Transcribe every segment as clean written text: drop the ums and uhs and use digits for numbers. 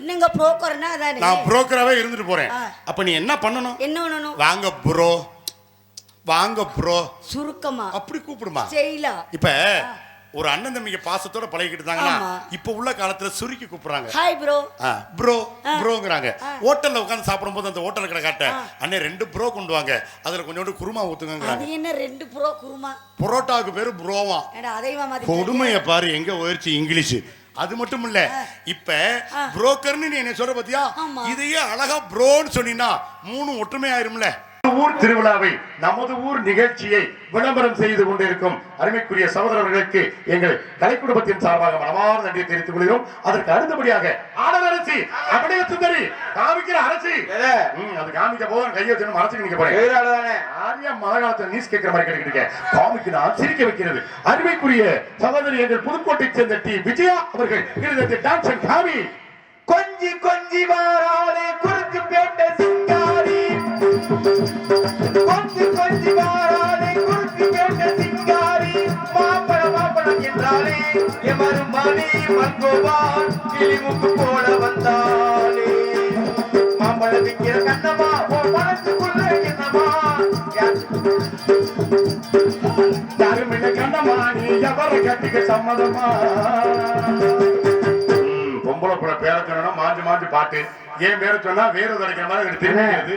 என்னங்க புரோக்கர்னா அதானே? நான் புரோக்கராவே இருந்துட்டு போறேன். அப்ப நீ என்ன பண்ணணும்? என்ன பண்ணணும்? வாங்க ப்ரோ, வாங்க ப்ரோ, சுருக்கமா அப்படி கூப்பிடுமா? செய்யல. இப்ப ஒரு அண்ணன் தம்பிங்க பாசத்தோட பழகிட்டு இருந்தாங்கன்னா இப்ப உள்ள காலத்துல சுருக்கி கூப்பிடுறாங்க. ஹாய் ப்ரோ, ப்ரோ ப்ரோங்கறாங்க. ஹோட்டல்ல உட்கார்ந்து சாப்பிடும்போது அந்த ஹோட்டல் கடை காட்ட அண்ணே 2 ப்ரோ கொண்டு வாங்க, அதுல கொஞ்சோண்டு குருமா ஊத்துங்கங்கறாங்க. அது என்ன 2 ப்ரோ குருமா? பரோட்டாக்கு பேரு ப்ரோவா. ஏடா அதைவா மாதிரி கொடுமையை பாரு எங்க உயர்ச்சி இங்கிலீஷ். அது மட்டும் இல்ல, இப்ப புரோக்கர்னு நீ என்ன சொல்ற பாத்தியா, இதையே அழகா ப்ரோன்னு சொன்னீங்கன்னா 3 ஒற்றுமை ஆயிரும்ல. ஊர் திருவிழாவை நமது ஊர் நிகழ்ச்சியை விளம்பரம் செய்து கொண்டிருக்கும் அருமைக்குரிய சகோதரர்களுக்கு எங்கள் கலை குடும்பத்தின் சார்பாக மனமார்ந்த நன்றியை தெரிவித்துக் கொள்கிறோம். அதற்கு அடுத்தபடியாக ஆடல் அரசி அப்படியே சுந்தரி காமிக்கிற அரசி அது காமிக்க போது கையை வச்சு மறைச்சு நிக்க போறேன். ஆரியா மழை காலத்துல நியூஸ் கேட்கிற மாதிரி கேட்டுக்கிட்டு காமிக்கிறான், சிரிக்க வைக்கிறது. அருமைக்குரிய சகோதரி எங்கள் புதுக்கோட்டை சேர்ந்த டி விஜயா அவர்கள் இருந்தது டான்ஸ் அண்ட் காமி. கொஞ்சி கொஞ்சி வாராளே குறுக்கு பேட்ட சிங்காரி, கொஞ்சி கொஞ்சி வாராளே குறுக்கு பேட்ட சிங்காரி, மாப்பழம் என்றாலே எமருமானே மங்கோவான் கிளிமுக்கு போல வந்தாலே, மாம்பழம் விற்கிற கண்ணமா உன் மனசுக்குள்ள என்னமா, யாரும் இல்லை கண்ணமா நீ எவரை கட்டிக்க சம்மதமா. பொம்பளை புள்ள பேர சொன்னா மாஞ்சு மாஞ்சு பாட்டு, ஏன் பேர சொன்னா வேற கிடைக்கிற மாதிரி தெரிஞ்சுக்கிறது.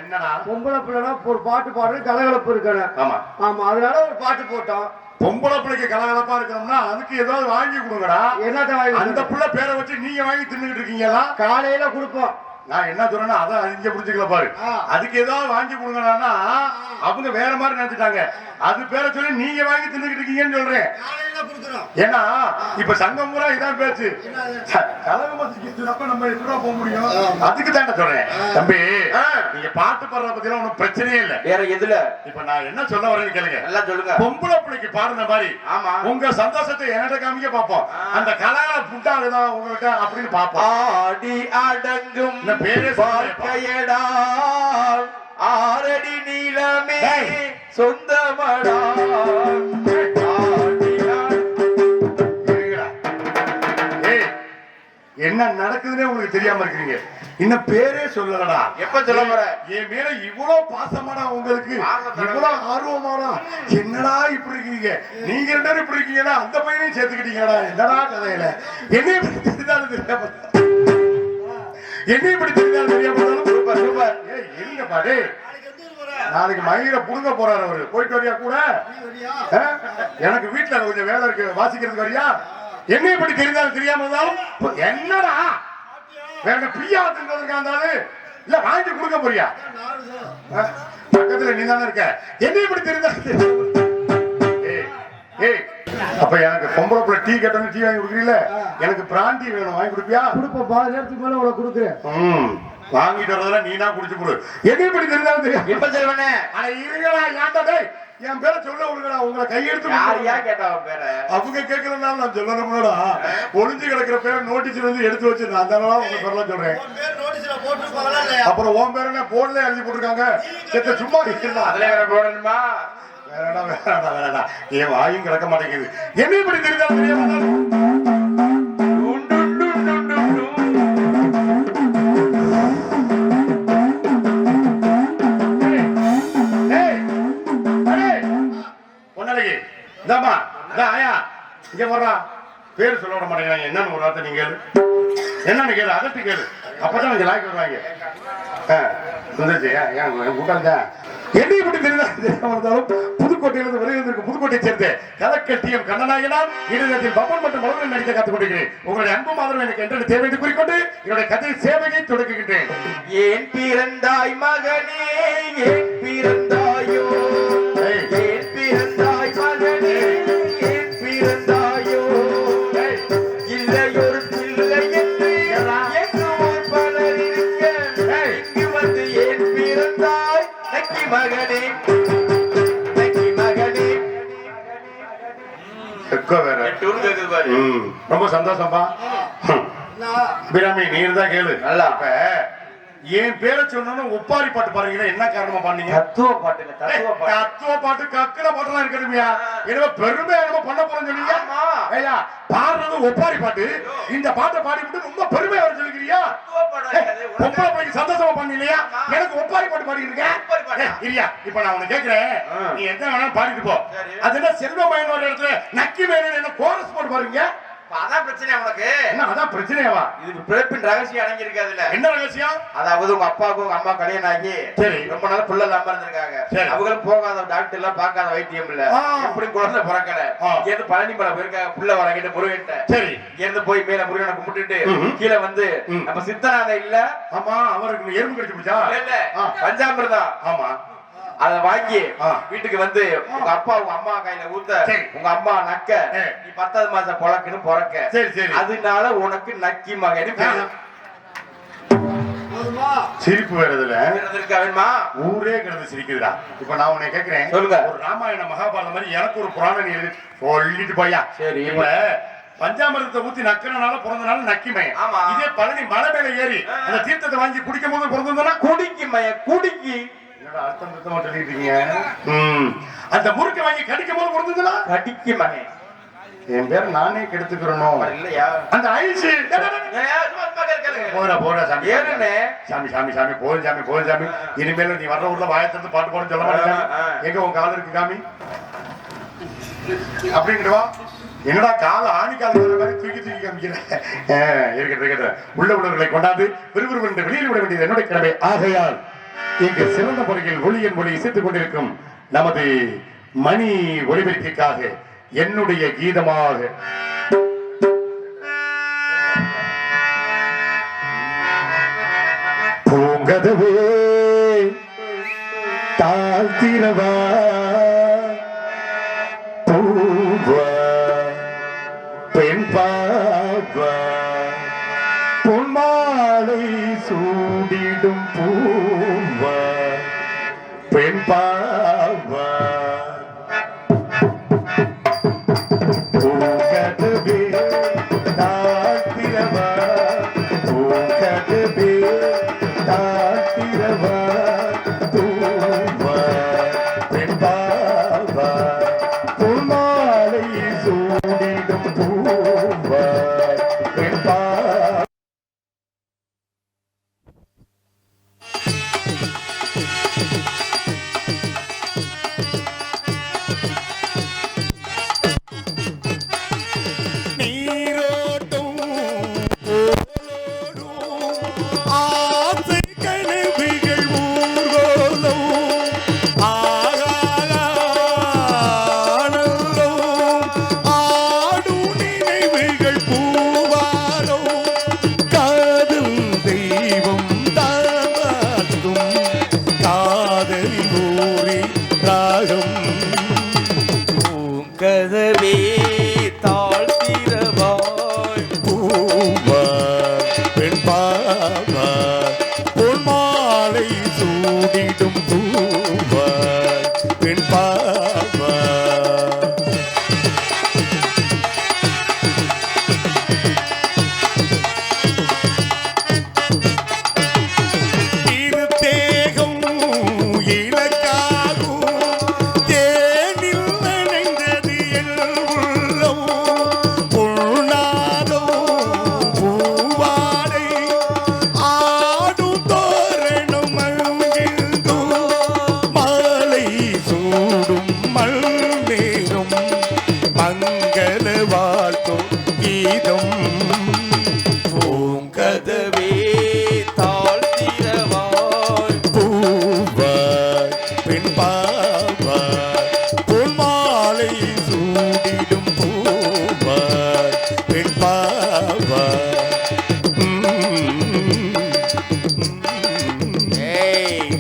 என்னடா பொம்பளை பிள்ளைனா ஒரு பாட்டு பாடுறது கலகலப்பு இருக்கணும். ஆமா ஆமா, அதனால ஒரு பாட்டு போட்டோம். பொம்பளை பிள்ளைக்கு கலகலப்பா இருக்கணும்னா அதுக்கு ஏதாவது வாங்கி கொடுங்கடா. என்னத்த வாங்கி? அந்த புள்ள பேரை வச்சு நீங்க வாங்கி தின்னுட்டு இருக்கீங்களா? காலையில கொடுப்போம். நான் என்ன சொல்றேன்னா அதான் இங்க புரிஞ்சுக்கல பாரு. அதுக்கு ஏதாவது வாங்கி கொடுங்கடா, அவங்க வேற மாதிரி நினைச்சிட்டாங்க. அது பேரை சொல்லி நீங்க வாங்கி தின்னுட்டு இருக்கீங்கன்னு சொல்றேன். ஏன்னா இப்ப சங்கம் பூரா இதான் பேச்சு. நம்ம எப்படா போக முடியும்? அதுக்கு தான் சொல்றேன் தம்பி, நீங்க பாட்டு பாடுற பத்திலாம் ஒன்னும் பிரச்சனையே இல்ல. வேற எதுல இப்ப நான் என்ன சொல்ல வரேன்னு கேளுங்க. நல்லா சொல்லுங்க. பொம்பளை பிள்ளைக்கு பாடுற மாதிரி உங்க சந்தோஷத்தை என்கிட்ட காமிக்க பாப்போம். அந்த கலகல புட்டாகுதான் உங்ககிட்ட அப்படின்னு பாப்போம். ஆடி அடங்கும் பேரே பார்க்கையடா ஆரடி நீளமே சொந்தமடா. என்ன நடக்குதுன்னே உங்களுக்கு தெரியாம இருக்கீங்க. இன்னும் பேரே சொல்லலடா. எப்ப சொல்ல போற? என் மேல இவ்வளவு பாசமாடா, உங்களுக்கு இவ்வளவு ஆர்வமாடா. என்னடா இப்படி இருக்கீங்க? நீங்க 2 பேரும் இப்படி இருக்கீங்கன்னா அந்த பையனையும் சேர்த்துக்கிட்டீங்கடா. என்னடா கதையில என்ன இப்படி தெரிந்தாலும் தெரியாம, என்ன இப்படி தெரிந்தாலும் தெரியாம இருங்க பாடு. நாளைக்கு மயிரை புடுங்க போறாரு அவரு. போயிட்டு வரியா கூட? எனக்கு வீட்டுல கொஞ்சம் வேலை இருக்கு, வாசிக்கிறதுக்கு வரியா? என்ன இப்படி தெரிந்தாலும் தெரியாம இருந்தாலும் என்னடா வேற பிரியா இருந்தாலும் இல்ல வாங்கி கொடுக்க போறியா? பக்கத்துல நீ தானே இருக்க. என்ன இப்படி தெரிந்தாலும் அப்ப எனக்கு பொம்பளை பிள்ளை டீ கேட்டோன்னு டீ வாங்கி கொடுக்குறீங்களா? எனக்கு பிராந்தி வேணும், வாங்கி கொடுப்பியா? கொடுப்ப பாதி நேரத்துக்கு மேல உனக்கு கொடுக்குறேன். வாங்கிட்டு வரதெல்லாம் நீனா குடிச்சு கொடு. என்ன இப்படி தெரிந்தாலும் தெரியும். எப்ப சொல்லுவனே? ஆனா இருங்களா, ஏன்டா டேய் என் பேரை சொல்ல விடுங்கடா. உங்களை கையெடுத்து யாரையா கேட்டா பேரை அவங்க கேட்கறதுனால நான் சொல்லணும்லடா. ஒளிஞ்சு கிடக்கிற பேரை நோட்டீஸ் வந்து எடுத்து வச்சிருந்தேன். அதனால உங்க பேரெல்லாம் சொல்றேன். அப்புறம் உன் பேர் என்ன போர்டுல எழுதி போட்டிருக்காங்க. செத்த சும்மா அதுல வேற போடணுமா? வேறடா வேறடா வேறடா. என் வாயும் கிடக்க மாட்டேங்குது. என்ன இப்படி தெரிஞ்சாலும் தெரியாம பேரு சொல்ல விட மாட்டேங்கிறாங்க. என்னன்னு ஒரு வார்த்தை நீங்க என்னன்னு கேளு, அதட்டு கேளு, அப்பதான் நீங்க லாய்க்கு வருவாங்க. என்ன இப்படி தெரிந்தாலும் புதுக்கோட்டையிலிருந்து வெளியிருந்திருக்கு புதுக்கோட்டை சேர்ந்த கலக்கல் டி எம் கண்ணநாயனார் இறுதியில் பப்பன் மற்றும் மலர்கள் நடிக்க காத்துக் கொண்டிருக்கிறேன். உங்களுடைய அன்பு ஆதரவு எனக்கு என்று தேவை என்று கூறிக்கொண்டு என்னுடைய கதை சேவையை தொடங்குகின்றேன். ஏன் பிறந்தாய் மகனே, ஏன் பிறந்தாயோ, ஏன் பிறந்தாய் மகனே, ஏன் பிறந்தாயோ, இல்லையொரு பிள்ளை என்று எங்குவோர் பலர் இருக்க இங்கு வந்து ஏன் பிறந்தாய் நக்கி மகனே, நக்கி மகனே. ரொம்ப சந்தோஷம்பா. பிராமி நீர் தான் கேளு. நல்லா என் பேரை சொன்னோன்னு ஒப்பாரி பாட்டு பாருங்க. என்ன காரணமா பாடுங்க? தத்துவ பாட்டுங்க. தத்துவ பாட்டு கக்குல பாட்டுலாம் இருக்கணுமியா. என்னவோ பெருமையா என்னமோ பண்ண போறேன்னு சொன்னீங்க. ஐயா பாடுறது ஒப்பாரி பாட்டு. இந்த பாட்டை பாடி விட்டு ரொம்ப பெருமையா பொம்பளை பிள்ளைக்கு சந்தோஷமா பண்ணலையா? எனக்கு ஒப்பாரி பாட்டு பாடிட்டு இருக்கேன். ஒப்பாரி பாட்டா? இல்லையா? இப்ப நான் உனக்கு கேக்குறேன், நீ எந்த வேணாலும் பாடிட்டு போ. சரி. அது என்ன செல்வமயன் ஒரு இடத்துல நக்கி மேனன் என்ன கோரஸ் போட்டு பாருங்க. அதான் பிரச்சனை உனக்கு. என்ன அதான் பிரச்சனையாவா? இதுக்கு பிறப்பின் ரகசியம் அடங்கி இருக்காதுல்ல. என்ன ரகசியம்? அதாவது உங்க அப்பாவுக்கும் உங்க அம்மா கல்யாணம் ஆகி சரி. ரொம்ப நாள் புள்ள இல்லாம இருந்திருக்காங்க. சரி. அவங்களும் போகாத டாக்டர் எல்லாம் பார்க்காத வைத்தியம் இல்ல. எப்படி குழந்தை பிறக்கல. இங்க பழனி மலை போயிருக்காங்க புள்ள வராங்கிட்டு முருகன்ட்ட. சரி. இங்க இருந்து போய் மேல முருகனை கும்பிட்டுட்டு கீழே வந்து நம்ம சித்தநாத இல்ல. ஆமா, அவருக்கு எறும்பு கடிச்சு பிடிச்சா? இல்ல பஞ்சாமிர்தம். ஆமா. அத வாங்கி வீட்டுக்கு வந்து உங்க அப்பா உங்க அம்மா கையில ஊத்த உங்க அம்மா நக்க நீ 10வது மாசம் பொழக்குன்னு பொறக்க. சரி சரி. அதனால உனக்கு நக்கி மகனு பேரு. சிரிப்பு வருதுல வேணுமா? ஊரே கிடந்து சிரிக்குதுடா. இப்ப நான் உன்னை கேக்குறேன், சொல்லுங்க. ஒரு ராமாயண மகாபாரதம் மாதிரி எனக்கு ஒரு புராணம் நீ எழுதி சொல்லிட்டு போயா. சரி. இப்ப பஞ்சாமிரத்தை ஊத்தி நக்கிறனால பிறந்தனால நக்கிமயன். ஆமா. இதே பழனி மலை மேல ஏறி அந்த தீர்த்தத்தை வாங்கி குடிக்கும் போது பிறந்ததுன்னா குடிக்கு மய குடிக்கு. அர்த்தம் சுத்தமா சொல்லிட்டு இருக்கீங்க. அந்த முறுக்க வாங்கி கடிக்கும் போது பிறந்ததுன்னா கடிக்கு மகன். என் பேர் நானே கெடுத்துக்கிறணும் இல்லையா? அந்த ஐஸ் போடா போடா சாமி. ஏன்னு சாமி சாமி சாமி போதும் சாமி போதும் சாமி. இனிமேல நீ வர்ற ஊர்ல வாயத்திலிருந்து பாட்டு பாட சொல்ல மாட்டேன். எங்க உன் கால இருக்கு காமி அப்படிங்கிட்டு வா. என்னடா கால ஆணிக்கால மாதிரி தூக்கி தூக்கி காமிக்கிறேன். இருக்கட்டும் இருக்கட்டும். உள்ள உள்ளவர்களை கொண்டாந்து விறுவிறுவென்று வெளியில் விட வேண்டியது என்னுடைய கடமை. ஆகையால் இங்கு சிறந்த முறையில் ஒளியின் மொழி இசைத்துக் கொண்டிருக்கும் நமது மணி ஒலிபெருக்கிற்காக என்னுடைய கீதமாக பூங்கதவே தாழ்த்திரவா பூவா பெண் பாவா பொன்மாலை சூடிடும் பூவா பெண் பாவா பூங்கதவே தாழ்த்திரவா பூங்கதவே தாழ்த்திரவா பூவா பெண் பாவா பொன்மாலை சூடிடும் பூவா பெண் பாவா. கதவே தாழ்த்திரவாய் பூவா பெண் பாவா பொன்மாலை சூடிடும் பூவா பெண் பாவா. திருத்தேகம் இலக்காகும் தேனில் நனைந்தது என் உள்ளம் பொன்னாதோ பூவாடை ஆடும் தோரணம் அங்கிருந்தோ மாலை சூடும் மல்நேரம் மங்கள வாழ்த்தும் கீதம். பூங்கதவே தாழ்த்திரவாய் பூவாய் பெண் பாவாய் பொன்மாலை சூடிடும் பூவாய் பெண் பாவாய். ஏய்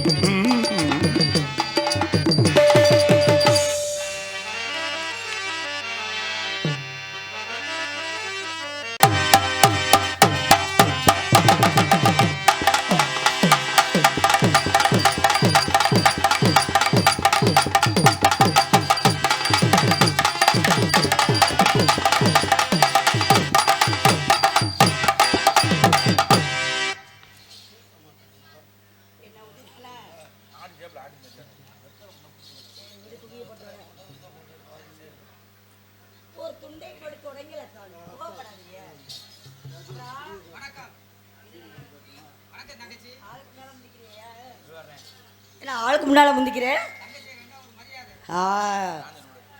என்ன ஆளுக்கு முன்னால முந்திக்கிறேன்?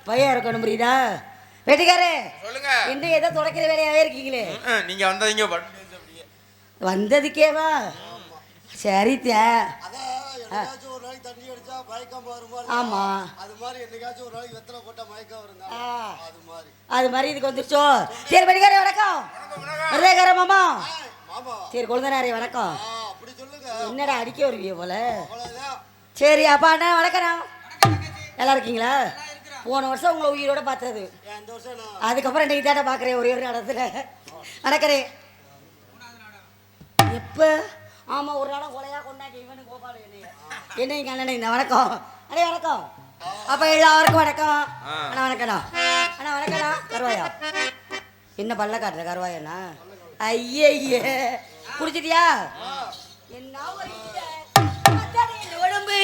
பையன் இருக்கணும் புரியுதா? வெட்டிக்காரே சொல்லுங்க. என்ன ஏதோ தொடக்கிற வேலையாவே இருக்கீங்களே. நீங்க வந்தீங்க வந்ததுக்கேவா? சரித்த ஆமா அது மாதிரி இதுக்கு வந்துருச்சோ. சரி வெட்டிக்காரே வணக்கம். வெள்ளைக்கார மாமா. சரி கொழுந்தனாரே வணக்கம். என்னடா அடிக்க வருவிய போல. சரி அப்பா அண்ணா வணக்கம். நல்லா இருக்கீங்களா? போன வருஷம் உங்களை உயிரோட பார்த்தது, அதுக்கப்புறம் இன்னைக்கு தானே பார்க்குறேன் ஒரே ஒரு இடத்துல. வணக்கறேன். எப்போ? ஆமாம் ஒரு நாளாக கொலையா கொண்டாடி இவனு கோபால் என்னைங்க அண்ணனே. இந்த வணக்கம் அண்ணே வணக்கம். அப்போ எல்லாருக்கும் வணக்கம். அண்ணா வணக்கண்ணா. அண்ணா வணக்கண்ணா. கருவாயா என்ன பல்ல காட்டுற கருவாயண்ணா? ஐயே குடிச்சிட்டியா? என்ன உடம்பு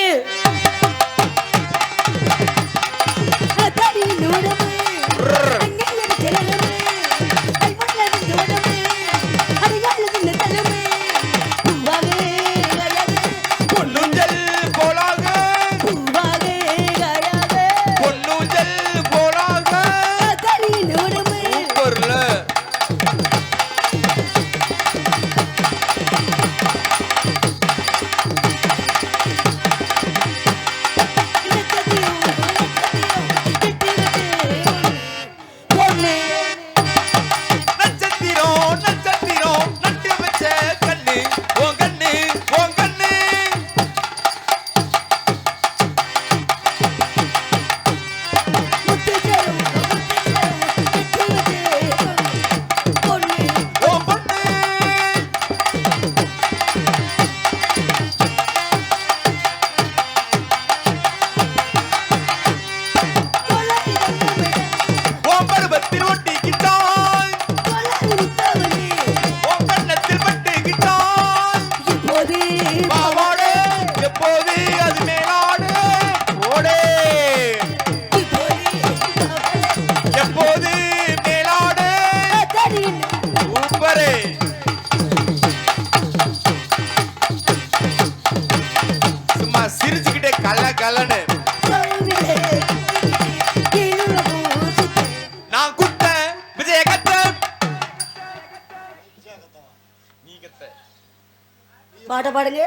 பாட்ட பாடுங்க.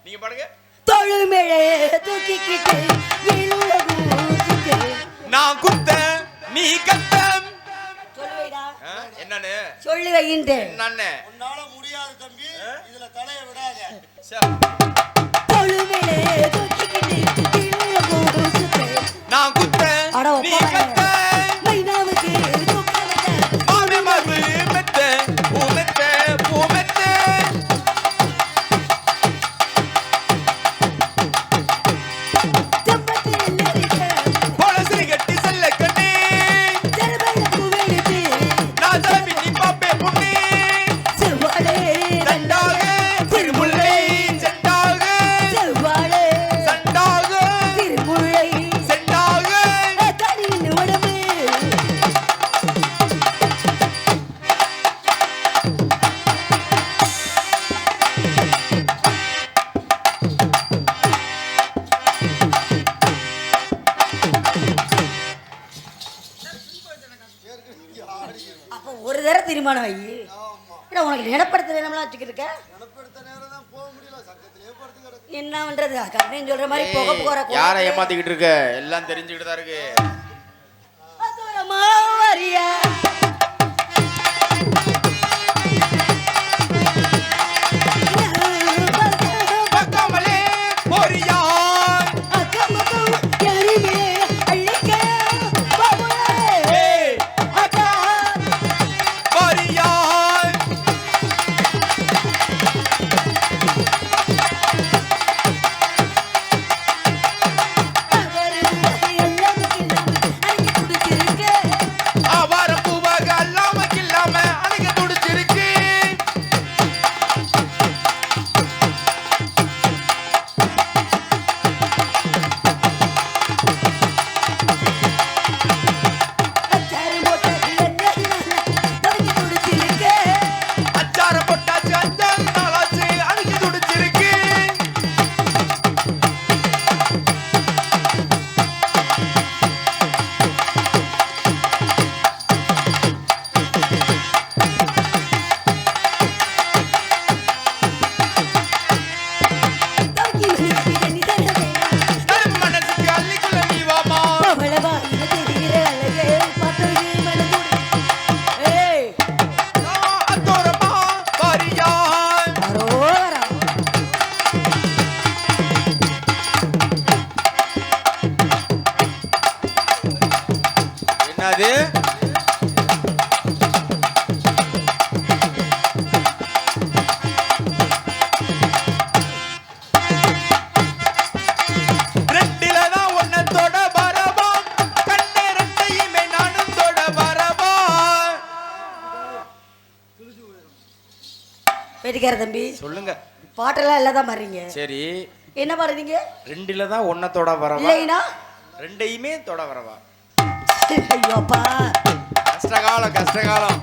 நீங்க பாடுங்க. தொழுமேளே தூக்கிக்கிட்டு நான் குத்த நீ கத்த. சொல்லுவேடா. என்னன்னு சொல்லி வையின்ட்டு. என்னன்னு உன்னால முடியாது தம்பி, இதுல தலைய விடாத. தொழுமேளே தூக்கிக்கிட்டு நான் குத்த நீ கத்த. மைனாவுக்கு மாமே மாமே மெத்த பூமெத்த பூமெத்த. ஒரு தடவை தீர்மானம் வை. உனக்கு நிலப்படுத்த நேரம்லாம் வச்சுக்கிட்டு இருக்க. என்ன பண்றது? கண்ணன் சொல்ற மாதிரி போக போற யாரை ஏமாத்திக்கிட்டு இருக்க? எல்லாம் தெரிஞ்சுக்கிட்டு தான் இருக்கு. அவாரம் பூவாக கெட்டிக்கார தம்பி சொல்லுங்க. பாட்டெல்லாம் எல்லாம் தான் பாடுறீங்க. சரி, என்ன பாடுறீங்க? ரெண்டுல தான் ஒன்ன தொட வரவா இல்லைனா ரெண்டையுமே தொட வரவா? ஐயோப்பா கஷ்டகாலம் கஷ்டகாலம்.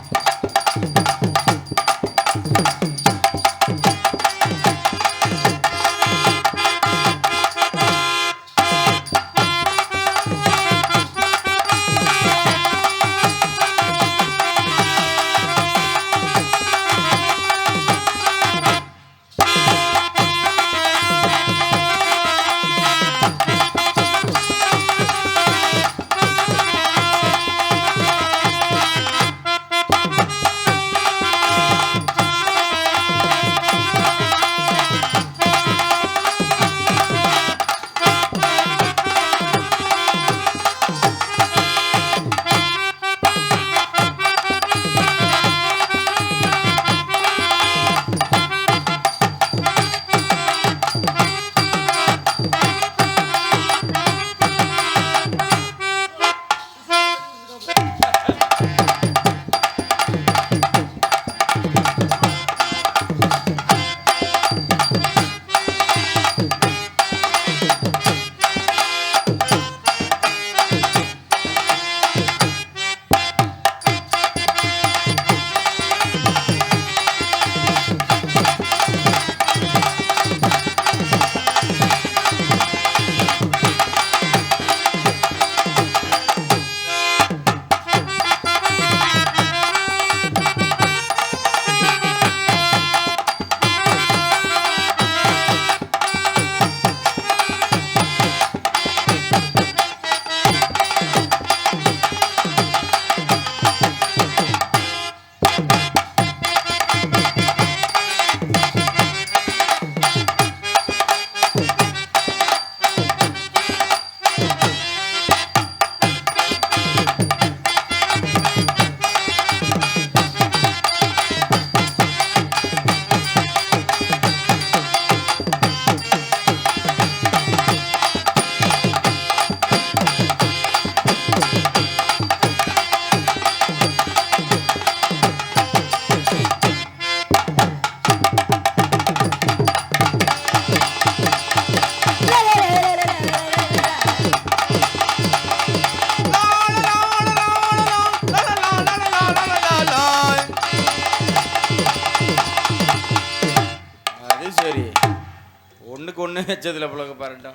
ஒண்ணுக்கு ஒண்ணு வச்சதுல புலக பாருடா.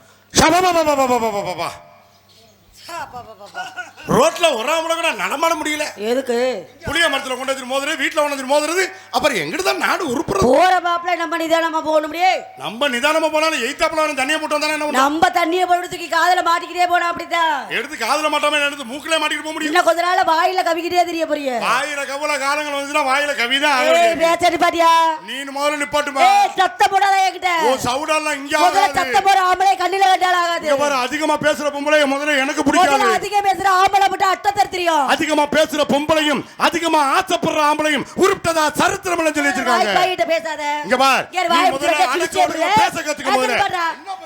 ரோட்ல ஒரு கூட நடமாட முடியல. எதுக்கு? புளிய மரத்துல கொண்டு வந்து மோதுறது, வீட்டுல கொண்டு வந்து மோதுறது, அப்புறம் எங்கிட்டு தான் நாடு உருப்புறது? போற பாப்ல நம்ம நிதானமா போக முடியே. நம்ம நிதானமா போனாலும் எய்தாப்ல வந்து தண்ணியை போட்டு வந்தானே என்ன? நம்ம தண்ணியை போடுறதுக்கு காதுல மாட்டிக்கிட்டே போனா அப்படிதான். எடுத்து காதுல மாட்டாம எடுத்து மூக்குல மாட்டிட்டு போக முடியும். இன்னும் கொஞ்ச நாள் வாயில கவிக்கிட்டே தெரிய போறிய. வாயில கவல காலங்கள் வந்துச்சுனா வாயில கவிதான். ஏய் பேச்சடி பாத்தியா? நீ முதல்ல நிப்பாட்டுமா. ஏய் சத்த போடாத என்கிட்ட. ஓ சவுடாலாம் இங்க முதல்ல சத்த போற ஆம்பளை கண்ணில கண்டால ஆகாது. இங்க பாரு அதிகமா பேசுற பொம்பளை முதல்ல எனக்கு பிடிக்காது. அதிகமா பேசுற ஆம்பளை மட்டும் அட்ட தெரியும். அதிகமா பேசுற பொம்பளையும் அதிகமா ஆசைப்படுற ஆம்பளையும் உருப்டதா சரித்திரம் எல்லாம் சொல்லி வச்சிருக்காங்க. வாய் வாயிட்ட பேசாத. இங்க பார் நீ முதல்ல அடிச்சு ஓடுற பேச கத்துக்க முதல்ல.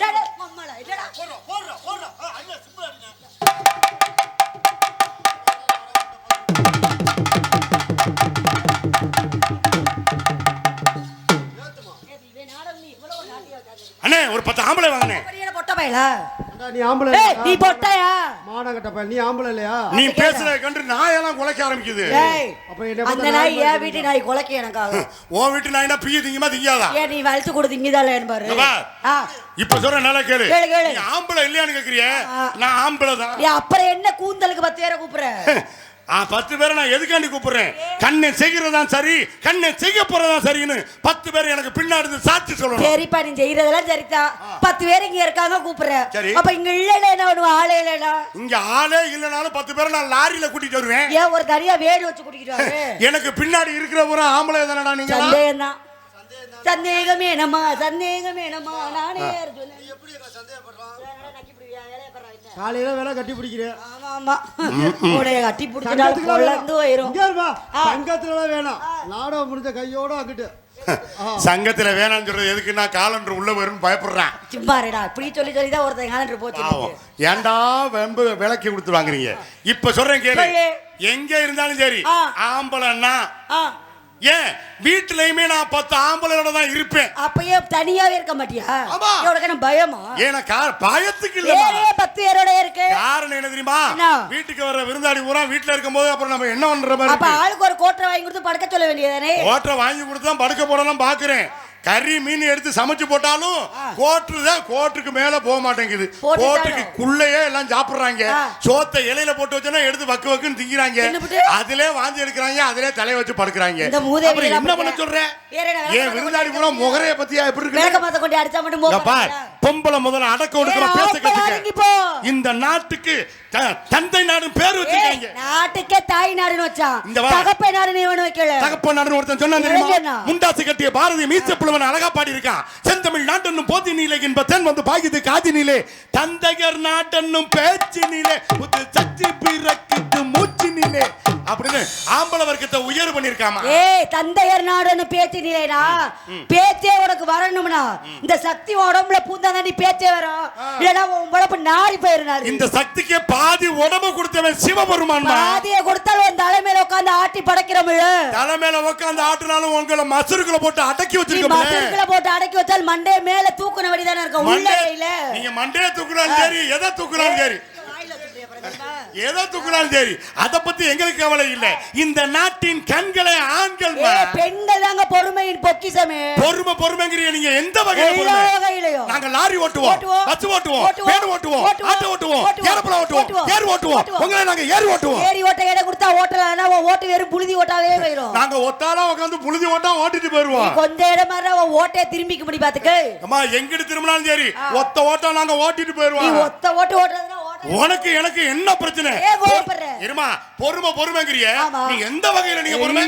டேய் மம்மளா என்னடா போற ஐயா சிம்பிளா அடிங்க. அண்ணே ஒரு 10 ஆம்பளை வாங்கனே. பெரிய பொட்ட பையலா? நீ ஆம்பளை ஏய் நீ பொட்டயா? மானங்கட்ட பையன் நீ ஆம்பளை இல்லையா? நீ பேசுற கண்டு நாய் எல்லாம் குலைக்க ஆரம்பிக்குது. ஏய் அப்ப என்ன அந்த நாய் ஏன் வீட்டு நாய் குலைக்க எனக்காக? உன் வீட்டு நாய்னா பிய திங்கமா திங்காதா? ஏன் நீ வளத்து கொடு திங்கதால பாரு. இப்ப சொல்ற நல்லா கேளு. கேளு. நீ ஆம்பளை இல்லையான்னு கேக்குறியே. நான் ஆம்பளை தான். நீ அப்புறம் என்ன கூந்தலுக்கு 10 பேரை கூப்பிடுற? 10 பேரை நான் எதுக்காண்டி கூப்பிடுறேன்? கண்ணை செய்கிறதான் சரி, கண்ணை செய்ய போறதான் சரின்னு 10 பேர் எனக்கு பின்னாடி சாட்சி சொல்லணும். சரிப்பா நீ செய்யறதெல்லாம் சரிதான். 10 பேர் இங்க இருக்காங்க கூப்பிடுற. அப்ப இங்க இல்லைன்னா என்ன பண்ணுவ? ஆளே இல்லைனா? இங்க ஆளே இல்லனாலும் 10 பேரை நான் லாரியில கூட்டிட்டு வருவேன். ஏன் ஒரு தனியா வேடு வச்சு கூட்டிட்டு வர? எனக்கு பின்னாடி இருக்கிற ஒரு ஆம்பளை தானடா நீங்க. சந்தேகம் தான். சந்தேகமே நம்ம சந்தேகமே நம்ம நானே சொன்னேன். எப்படி சந்தேகப்படுறான்? காலையில வேலை கட்டி பிடிக்கிறேன். ஆமா ஆமா உடைய கட்டி பிடிச்சா கொள்ளந்து போயிரும். சங்கத்துல வேணாம் நாடகம் முடிஞ்ச கையோட அங்கிட்டு. சங்கத்துல வேணாம்னு சொல்றது எதுக்குன்னா காலண்டர் உள்ள வரும்னு பயப்படுறான். சும்மாடா இப்படி சொல்லி சொல்லி தான் ஒருத்தன் காலண்டர் போச்சு. ஏன்டா வெம்பு விலைக்கு கொடுத்து வாங்குறீங்க? இப்ப சொல்றேன் கேளு. எங்க இருந்தாலும் சரி ஆம்பளைன்னா ஏன் வீட்டுலயுமே நான் 10 ஆம்பளையோட தான் இருப்பேன். அப்பயே தனியாவே இருக்க மாட்டியா? ஆமா. எவ்வளவு பயமா? ஏன்னா பயத்துக்கு இல்ல. 10 பேரோட இருக்கு. காரணம் என்ன தெரியுமா? என்ன? வீட்டுக்கு வர விருந்தாளி பூரா வீட்டுல இருக்கும்போது அப்புறம் நம்ம என்ன பண்ற மாதிரி? அப்ப ஆளுக்கு ஒரு கோட்டரை வாங்கி கொடுத்து படுக்க சொல்ல வேண்டியதானே? கோட்டரை வாங்கி கொடுத்து தான் படுக்க போடலாம் பாக்குறேன். கறி மீன் எடுத்து சமைச்சு போட்டாலும் கோட்டுக்கு மேல போக மாட்டேங்குது. கோட்டுக்குள்ளேயே எல்லாம் சாப்பிடுறாங்க. சோத்தை இலையில போட்டு வச்சோன்னா எடுத்து வக்கு வக்குன்னு திங்கிறாங்க. அதிலே வாந்தி எடுக்கிறாங்க, அதிலே தலைய வச்சு படுக்கிறாங்க. அப்புறம் என்ன பண்ண சொல்றேன்? ஏன் விருந்தாளி பூரா முகரைய பத்தியா எப்படி இருக்கு? பொம்பளை முதல்ல அடக்க ஒடுக்கிற பேச கத்துக்க. இந்த நாட்டுக்கு தந்தை நாடு பேர் வச்சிருக்காங்க. நாட்டுக்கே தாய் நாடுன்னு வச்சான். தகப்ப நாடு நீ ஒண்ணு வைக்கல. தகப்ப நாடுன்னு ஒருத்தன் சொன்னா தெரியுமா? முண்டாசு கட்டிய பாரதி மீச புலவன் அழகா பாடி இருக்கான். செந்தமிழ் நாட்டன்னும் போதி நீலே என்பதன் வந்து பாகிது காதி நீலே தந்தையர் நாட்டன்னும் பேச்சு நீலே புது சச்சி பிறக்குது மூச்சு நீலே அப்படின்னு ஆம்பள வர்க்கத்தை உயர்வு பண்ணிருக்காமா. ஏய் தந்தையர் நாடுன்னு பேச்சு நீலேனா பேச்சே உனக்கு வரணும்னா இந்த சக்தி உடம்புல பூந்தாதான் நீ பேச்சே வரும். இல்லனா உன் உடம்பு நாரி போயிருனாரு. இந்த சக்திக்கே பாதி உடம்பு கொடுத்தவன் சிவபெருமான். பாதியை கொடுத்தாலும் உன் தலைமையில உட்கார்ந்து ஆட்டி படைக்கிறோம்ல. தலைமையில உட்கார்ந்து ஆட்டினாலும் உங்களை மசருக்குள்ள போட்டு அடக்கி வச்சிருக்கோம். மசருக்குள்ள போட்டு அடக்கி வச்சால் மண்டே மேல தூக்குன வடிதானே இருக்க. உள்ளையில நீங்க மண்டே தூக்குறான் சரி, எதை தூக்குறான் சரி, ஏதோ தூக்குறாலும் சரி, அத பத்தி எங்களுக்கு கவலை இல்ல. இந்த நாட்டின் கண்களை ஆண்கள் பெண்கள் தாங்க பொறுமையின் பொக்கிஷமே. பொறுமைங்கறீங்க நீங்க எந்த வகையில? நாங்க லாரி ஓட்டுவோம், பஸ் ஓட்டுவோம், வேன் ஓட்டுவோம், ஆட்டோ ஓட்டுவோம், ஏரோப்ளேன் ஓட்டுவோம், ஏர் ஓட்டுவோம். உங்களை நாங்க ஏர் ஓட்டுவோம். ஏரி ஓட்ட எடை கொடுத்தா ஓட்டலனா ஓட்டு வெறும் புழுதி ஓட்டாவே போயிடும். நாங்க ஒத்தால உட்கார்ந்து புழுதி ஓட்டா ஓட்டிட்டு போயிடுவோம். கொஞ்ச இடம் மாதிரி ஓட்டே திரும்பிக்க முடி பாத்துக்க. அம்மா எங்கிட்டு திரும்பினாலும் சரி ஒத்த ஓட்டா நாங்க ஓட்டிட்டு போயிடுவோம். நீ ஒத்த ஓட்டு ஓட்டுறதுனா உனக்கு எனக்கு என்ன பிரச்சனை? இருமா பொறுமைங்கறிய நீ எந்த வகையில? நீங்க பொறுமை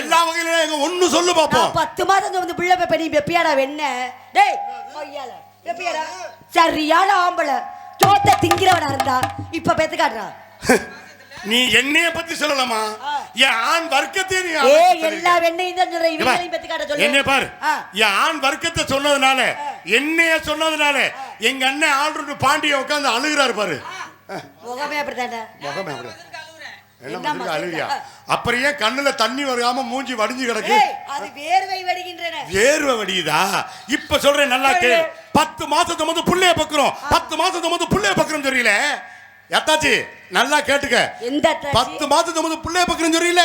எல்லா வகையில எங்க ஒன்னு சொல்லு பாப்போம். 10 மாதம் வந்து பிள்ளை பெப்ப நீ வெப்பியாடா வெண்ண. டேய் ஐயால வெப்பியாடா சரியான ஆம்பளை சோத்த திங்கிறவனா இருந்தா இப்ப பெத்து காட்றா. நீ என்னைய பத்தி சொல்லலாமா? என் ஆண் வர்க்கத்தை நீ எல்லா வெண்ணையும் தான் சொல்ற. இவங்களையும் பெத்து காட்ட சொல்லு. என்ன பாரு, என் ஆண் வர்க்கத்தை சொன்னதுனால என்னைய சொன்னதுனால எங்க அண்ணன் ஆல்ரெடி பாண்டிய உட்கார்ந்து அழுகிறாரு பாரு. முகமே அப்படிதான்டா. முகமே அப்படிதான். என்ன அழுவியா? அப்புறம் ஏன் கண்ணுல தண்ணி வராம மூஞ்சி வடிஞ்சு கிடக்கு? அது வேர்வை வடிகின்றன. வேர்வை வடியுதா? இப்ப சொல்றேன் நல்லா கேளு. 10 மாசத்துக்கு வந்து புள்ளைய பக்குறோம், 10 மாசத்துக்கு வந்து புள்ளைய பக்குறோம் தெரியல. எத்தாச்சி நல்லா கேட்டுக்க. 10 மாசத்துக்கு வந்து புள்ளைய பக்குறோம் தெரியல.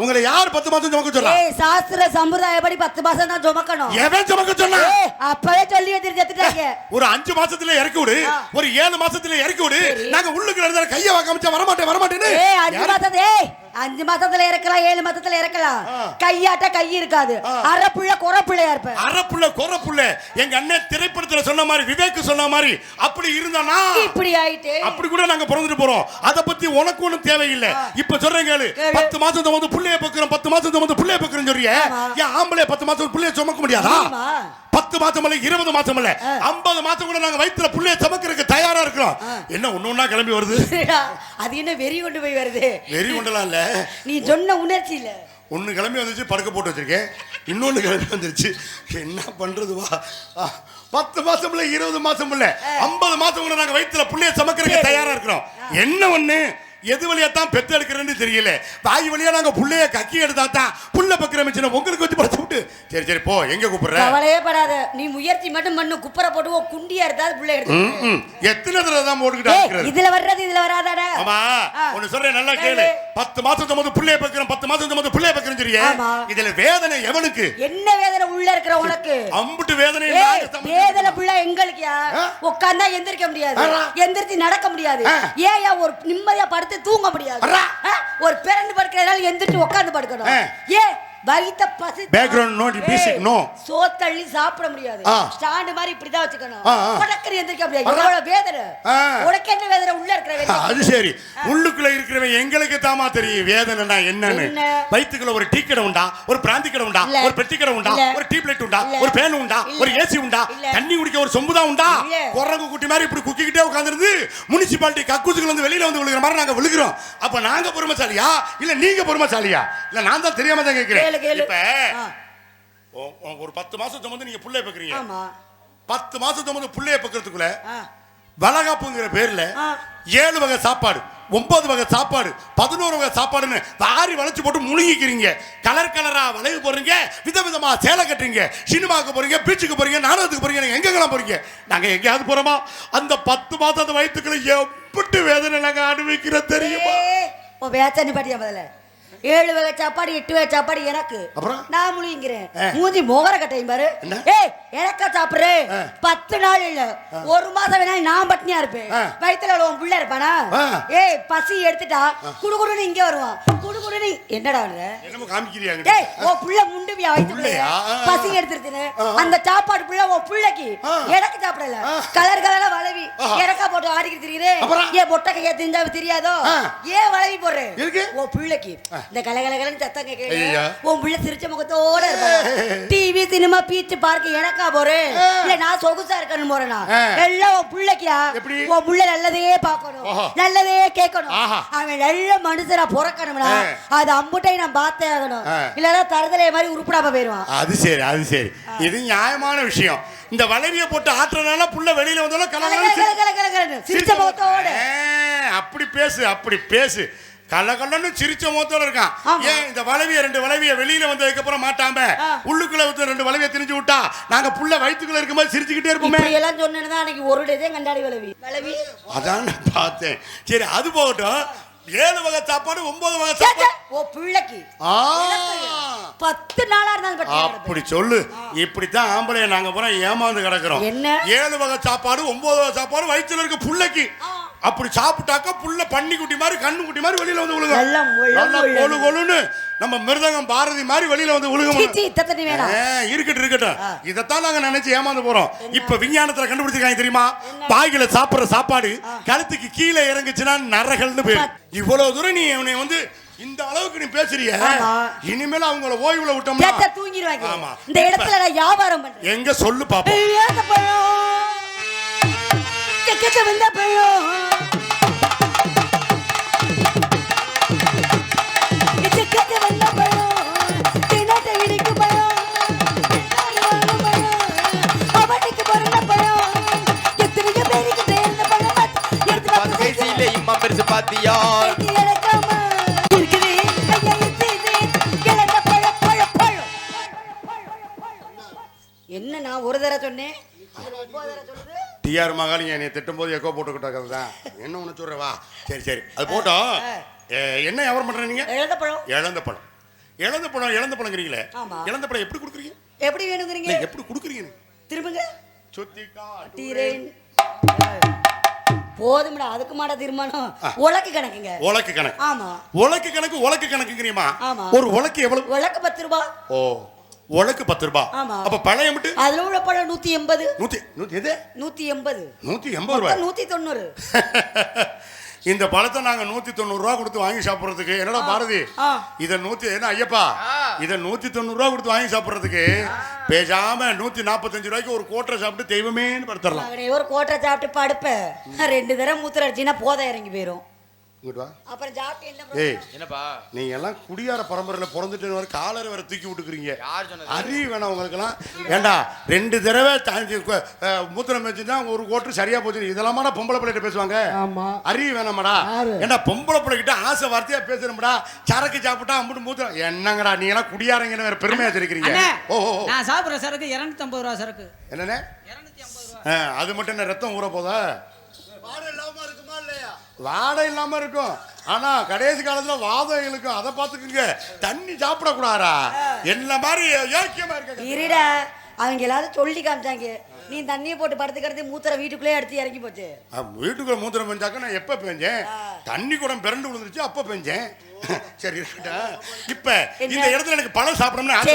உங்களை யார் 10 மாசம் சுமக்க சொல்றா? சாஸ்திர சம்பிரதாயப்படி 10 மாசம் தான் சுமக்கணும். எவன் சுமக்க சொன்னா? அப்பவே சொல்லி வச்சிருக்காங்க. ஒரு 5 மாசத்துல இறக்கி விடு, ஒரு 7 மாசத்துல இறக்கி விடு. நாங்க உள்ளுக்கு இருந்தா கைய காமிச்சா வரமாட்டேன்னு. 5 மாசத்துல இறக்கலாம், 7 மாசத்துல இறக்கலாம். கையாட்ட கை இருக்காது. அரப்புள்ள குறப்புள்ளையா இருப்ப. அரப்புள்ள குறப்புள்ள. எங்க அண்ணன் திரைப்படத்துல சொன்ன மாதிரி, விவேக் சொன்ன மாதிரி அப்படி இருந்தானா இப்படி ஆயிட்டு அப்படி கூட நாங்க பிறந்துட்டு போறோம். அத பத்தி உனக்கு ஒண்ணும் தேவையில்லை. இப்ப சொல்றேன் கேளு. 10 மாசத்துக்கு வந்து புள்ளைய பக்குறோம், 10 மாசத்துக்கு வந்து புள்ளைய பக்குறோம் சொல்றியே. ஏன் ஆம்பளை 10 மாசத்துக்கு புள்ளைய சுமக்க முடியாதா? 10 மாசம் இல்ல, 20 மாசம் இல்ல, 50 மாசம் கூட நாங்க வயித்துல புள்ளைய சுமக்கிறதுக்கு தயாரா இருக்கிறோம். என்ன ஒண்ணா கிளம்பி வருது? அது என்ன வெறி கொண்டு போய் வருது? வெறி கொண்டலாம் இல்ல, நீ சொன்ன உணர்ச்சி இல்ல. ஒன்னு கிளம்பி வந்துச்சு, படுக்க போட்டு வச்சிருக்கேன். இன்னொன்னு கிளம்பி வந்துருச்சு. என்ன பண்றது? வா 10 மாசம் இல்ல, 20 மாசம் இல்ல, 50 மாசம் கூட நாங்க வயித்துல புள்ளைய சுமக்கிறதுக்கு தயாரா இருக்கிறோம். என்ன ஒண்ணு எது வழியா தான் பெத்து எடுக்கிறேன்னு தெரியல. வாய் வழியா நாங்க புள்ளைய கக்கி எடுத்தா தான் புள்ள பக்கிற மிச்சன உங்களுக்கு வச்சு படுத்து விட்டு. சரி போ, எங்க கூப்பிடுற? கவலையே படாத, நீ முயற்சி மட்டும் பண்ணு. குப்பரை போட்டு குண்டியா இருந்தா புள்ள எடுத்து. எத்தனை தடவை தான் போட்டுக்கிட்டு இதுல வர்றது இதுல வராதாடா? ஆமா ஒன்னு சொல்றேன் நல்லா கேளு. 10 மாசத்துக்கு வந்து புள்ளைய பக்கிறோம், 10 மாசத்துக்கு வந்து புள்ளைய பக்கிறேன்னு சொல்றியே. இதுல வேதனை எவனுக்கு? என்ன வேதனை உள்ள இருக்கிற உனக்கு? அம்புட்டு வேதனை. வேதனை புள்ள எங்களுக்குயா? உட்கார்ந்தா எந்திரிக்க முடியாது, எந்திரிச்சு நடக்க முடியாது. ஏயா ஒரு நிம்மதியா தூங்க முடியாது. ஒரு பிறந்து படுக்கிறதால எந்திரிச்சு உட்கார்ந்து படுக்கணும். ஏ வயித்த பசி பேக்ரவுண்ட் நோ பேசிக் நோ சோத்தள்ளி சாப்பிட முடியாது. ஸ்டாண்ட் மாதிரி இப்படி தான் வச்சுக்கணும். படக்கறி எந்திரிக்க முடியாது. எவ்வளவு வேதனை. உனக்கு என்ன வேதனை? உள்ள இருக்கிற வேதனை. அது சரி, உள்ளுக்குள்ள இருக்கிறவன் எங்களுக்கு தாமா தெரியும் வேதனைனா என்னன்னு. வயித்துக்குள்ள ஒரு டீ கடை உண்டா, ஒரு பிராந்தி கடை உண்டா, ஒரு பெட்டி கடை உண்டா, ஒரு டீ பிளேட் உண்டா, ஒரு பேன் உண்டா, ஒரு ஏசி உண்டா, தண்ணி குடிக்க ஒரு சொம்பு தான் உண்டா? குரங்கு குட்டி மாதிரி இப்படி குக்கிக்கிட்டே உட்கார்ந்திருந்து முனிசிபாலிட்டி கக்கூசுக்குள்ள இருந்து வெளியில வந்து விழுகிற மாதிரி நாங்க விழுகிறோம். அப்ப நாங்க பொறுமைசாலியா இல்ல நீங்க பொறுமைசாலியா? இல்ல நான் தான் தெரியாம தான் கேட்கிறேன். இப்ப ஒரு 10 மாசத்துக்கு வந்து நீங்க புள்ளைய பக்குறீங்க. 10 மாசத்துக்கு வந்து புள்ளைய பக்குறதுக்குள்ள வளகாப்புங்கிற பேர்ல 7 வகை சாப்பாடு, 9 வகை சாப்பாடு 11 வகை சாப்பாடுன்னு வாரி வளைச்சு போட்டு முழுங்கிக்கிறீங்க. கலர் கலரா வளைவு போடுறீங்க, விதவிதமா சேலை கட்டுறீங்க, சினிமாவுக்கு போறீங்க, பீச்சுக்கு போறீங்க, நாடகத்துக்கு போறீங்க, நீங்க எங்கெல்லாம் போறீங்க? நாங்க எங்கேயாவது போறோமா? அந்த 10 மாசம் அந்த வயிற்றுக்குள்ள எப்படி வேதனை நாங்க அனுபவிக்கிறோம் தெரியுமா? ஓ வேச்சனி பாட்டியா முதல்ல 7 வகை சாப்பாடு 8 வகை சாப்பாடு எனக்கு. அப்புறம் நான் முழுங்கிறேன். மூஞ்சி மோகர கட்டையும் பாரு. எனக்கா சாப்பிடுறேன் 10 நாள் இல்ல 1 மாசம் வேணாலும் நான் பட்னியா இருப்பேன். வயித்துல உன் புள்ள இருப்பானா? பசி எடுத்துட்டா குடுகுடுன்னு இங்க வருவான். குடுகுடுன்னு என்னடா என்னமோ காமிக்கிறியாங்க? உன் புள்ள முண்டுவியா வயித்துக்குள்ள பசி எடுத்துருச்சுன்னு அந்த சாப்பாடு புள்ள உன் புள்ளைக்கு எனக்கு சாப்பிடல. கலர் கலரா வளவி எனக்கா போட்டு ஆடிக்கிட்டு திரிகிறேன். ஏன் பொட்டை கையா தெரிஞ்சா தெரியாதோ? ஏன் வளவி போடுறேன்? உன் புள்ளைக்கு இந்த கலகலகலன்னு சத்தம் கேட்க உன் புள்ள சிரிச்ச முகத்தோட இருப்பான். டிவி சினிமா பீச்சு பார்க்க எனக்கா போறேன் இல்ல நான் சொகுசா இருக்கணும் போறேனா? எல்லாம் உன் புள்ளைக்கியா. உன் புள்ள நல்லதே பார்க்கணும், நல்லதே கேட்கணும். அவன் நல்ல மனுஷரா பிறக்கணும்னா அது அம்புட்டை நான் பார்த்தே ஆகணும். இல்லன்னா தரதலை மாதிரி உருப்படாம போயிருவான். அது சரி, அது சரி, இது நியாயமான விஷயம். இந்த வளவிய போட்டு ஆட்டுறதுனால புள்ள வெளியில வந்தாலும் கலகலன்னு சிரிச்ச முகத்தோட அப்படி பேசு, அப்படி பேசு. கலகலன்னு சிரிச்ச முகத்தோட இருக்கான். ஏன் இந்த வளவிய 2 வளவிய வெளியில வந்ததுக்கு அப்புறம் மாட்டாம உள்ளுக்குள்ள 2 வளவிய திரிஞ்சு விட்டா நாங்க புள்ள வயித்துக்குள்ள இருக்கும்போது சிரிச்சுக்கிட்டே இருப்போமே. எல்லாம் சொன்னேன்னா அன்னைக்கு ஒரு டேஜே கண்டாடி வளவி அதான் நான் பார்த்தேன். சரி அது போகட்டும். 7 வகை சாப்பாடு 9 வகை சாப்பாடு ஓ பிள்ளைக்கு 10 நாளா இருந்தாலும் அப்படி சொல்லு. இப்படித்தான் ஆம்பளைய நாங்க பூரா ஏமாந்து கிடக்குறோம். 7 வகை சாப்பாடு 9 வகை சாப்பாடு வயிற்றுல இருக்க புள்ளைக்கு. அப்படி சாப்பிட்டாக்க புள்ள பன்னி குட்டி மாதிரி கண்ணு குட்டி மாதிரி வெளியில வந்து விழுகும். நல்லா கொழு கொழுன்னு நம்ம மிருதங்கம் பாரதி மாதிரி வெளியில வந்து விழுகும். இருக்கட்டும் இருக்கட்டும். இதைத்தான் நாங்க நினைச்சு ஏமாந்து போறோம். இப்ப விஞ்ஞானத்துல கண்டுபிடிச்சிருக்காங்க தெரியுமா? பாய்களை சாப்பிடுற சாப்பாடு கழுத்துக்கு கீழே இறங்குச்சுன்னா நரகல்னு பேரு. இவ்வளவு தூரம் நீ அவனை வந்து இந்த அளவுக்கு நீ பேசுறிய, இனிமேல அவங்கள ஓய்வுல விட்டோம்னா தூங்கிடுவாங்க. ஆமா இந்த இடத்துல நான் வியாபாரம் பண்றேன். எங்க சொல்லு பாப்போம். வந்த பழம் வந்த பழம் தினத்தை இடிக்கு பழம் அவனுக்கு பிறந்த பழம் எத்தனையோ பேருக்கு சேர்ந்த பழம் எடுத்து இம்மா பெருசு பாத்தியா என்ன நான் ஒரு தடவை சொன்னேன். டிஆர் மகாலிங்க என்னை திட்டும் போது எக்கோ போட்டுக்கிட்ட கதை தான். என்ன ஒன்று சொல்றவா? சரி சரி அது போட்டோம். என்ன வியாபாரம் பண்ற நீங்க? இழந்த பழம். இழந்த பழம் இழந்த பழம் இழந்த பழங்கிறீங்களே. இழந்த பழம் எப்படி கொடுக்குறீங்க? எப்படி வேணுங்கிறீங்க? எப்படி கொடுக்குறீங்க? திரும்புங்க. சுத்தி காட்டுறேன். போதும்டா அதுக்கு மாட தீர்மானம். உலக்கு கணக்குங்க. உலக்கு கணக்கு. ஆமா உலக்கு கணக்கு. உலக்கு கணக்குங்கறியமா? ஒரு உலக்கு எவ்வளவு? உலக்கு 10 ரூபாய். ஓ உலக்கு 10 ரூபாய். அப்ப பழைய மட்டும் அதுல உள்ள பழம் 180. 100 எது? 180. 180 ரூபாய். 190. இந்த பழத்தை நாங்க 190 ரூபாய் கொடுத்து வாங்கி சாப்பிடுறதுக்கு என்னடா பாரதி இத 100 என்ன ஐயப்பா இத 190 ரூபாய் கொடுத்து வாங்கி சாப்பிடுறதுக்கு பேசாம 145 ரூபாய்க்கு ஒரு கோட்டரை சாப்பிட்டு தெய்வமேன்னு படுத்துறலாம். ஒரு கோட்டரை சாப்பிட்டு படுப்பேன் 2 தடவை மூத்திர அடிச்சுன்னா போதை இறங்கி போயிரும். அப்புறம் ஜாப்டி என்னப்பா நீங்க எல்லாம் குடியார பரம்பரையில பிறந்துட்டு வர காலரை வேற தூக்கி விட்டுக்கிறீங்க. அறிவு வேணாம் உங்களுக்கெல்லாம். ஏண்டா 2 தடவை மூத்திரம் வச்சுன்னா ஒரு கோட்டர் சரியா போச்சு. இதெல்லாமாடா பொம்பளை பிள்ளைகிட்ட பேசுவாங்க. அறிவு வேணாமாடா? ஏண்டா பொம்பளை பிள்ளைகிட்ட ஆசை வார்த்தையா பேசுறோம்டா. சரக்கு சாப்பிட்டா அம்புட்டு மூத்திரம் என்னங்கடா நீங்க எல்லாம் குடியாரங்கன்னு வேற பெருமையா வச்சிருக்கீங்க. நான் சாப்பிடுற சரக்கு 250 ரூபா சரக்கு. என்னண்ணே 250 ரூபா? அது மட்டும் என்ன ரத்தம் ஊற போதா? வாடை இல்லாம இருக்கும். ஆனா கடைசி காலத்துல வாதம் இழுக்கும். அதை பாத்துக்குங்க. தண்ணி சாப்பிடக்கூடாதா? என்ன மாதிரி யோக்கியமா இருக்க இருடா. அவங்க எல்லாரும் சொல்லி காமிச்சாங்க. நீ தண்ணியை போட்டு படுத்துக்கிறது மூத்திர வீட்டுக்குள்ளே எடுத்து இறங்கி போச்சு. வீட்டுக்குள்ள மூத்திரம் பெஞ்சாக்க நான் எப்ப பெஞ்சேன்? தண்ணி குடம் பிறண்டு விழுந்துருச்சு அப்ப பெஞ்சேன். சரி இப்ப இந்த இடத்துல எனக்கு பழம் சாப்பிடணும்னு ஆசை.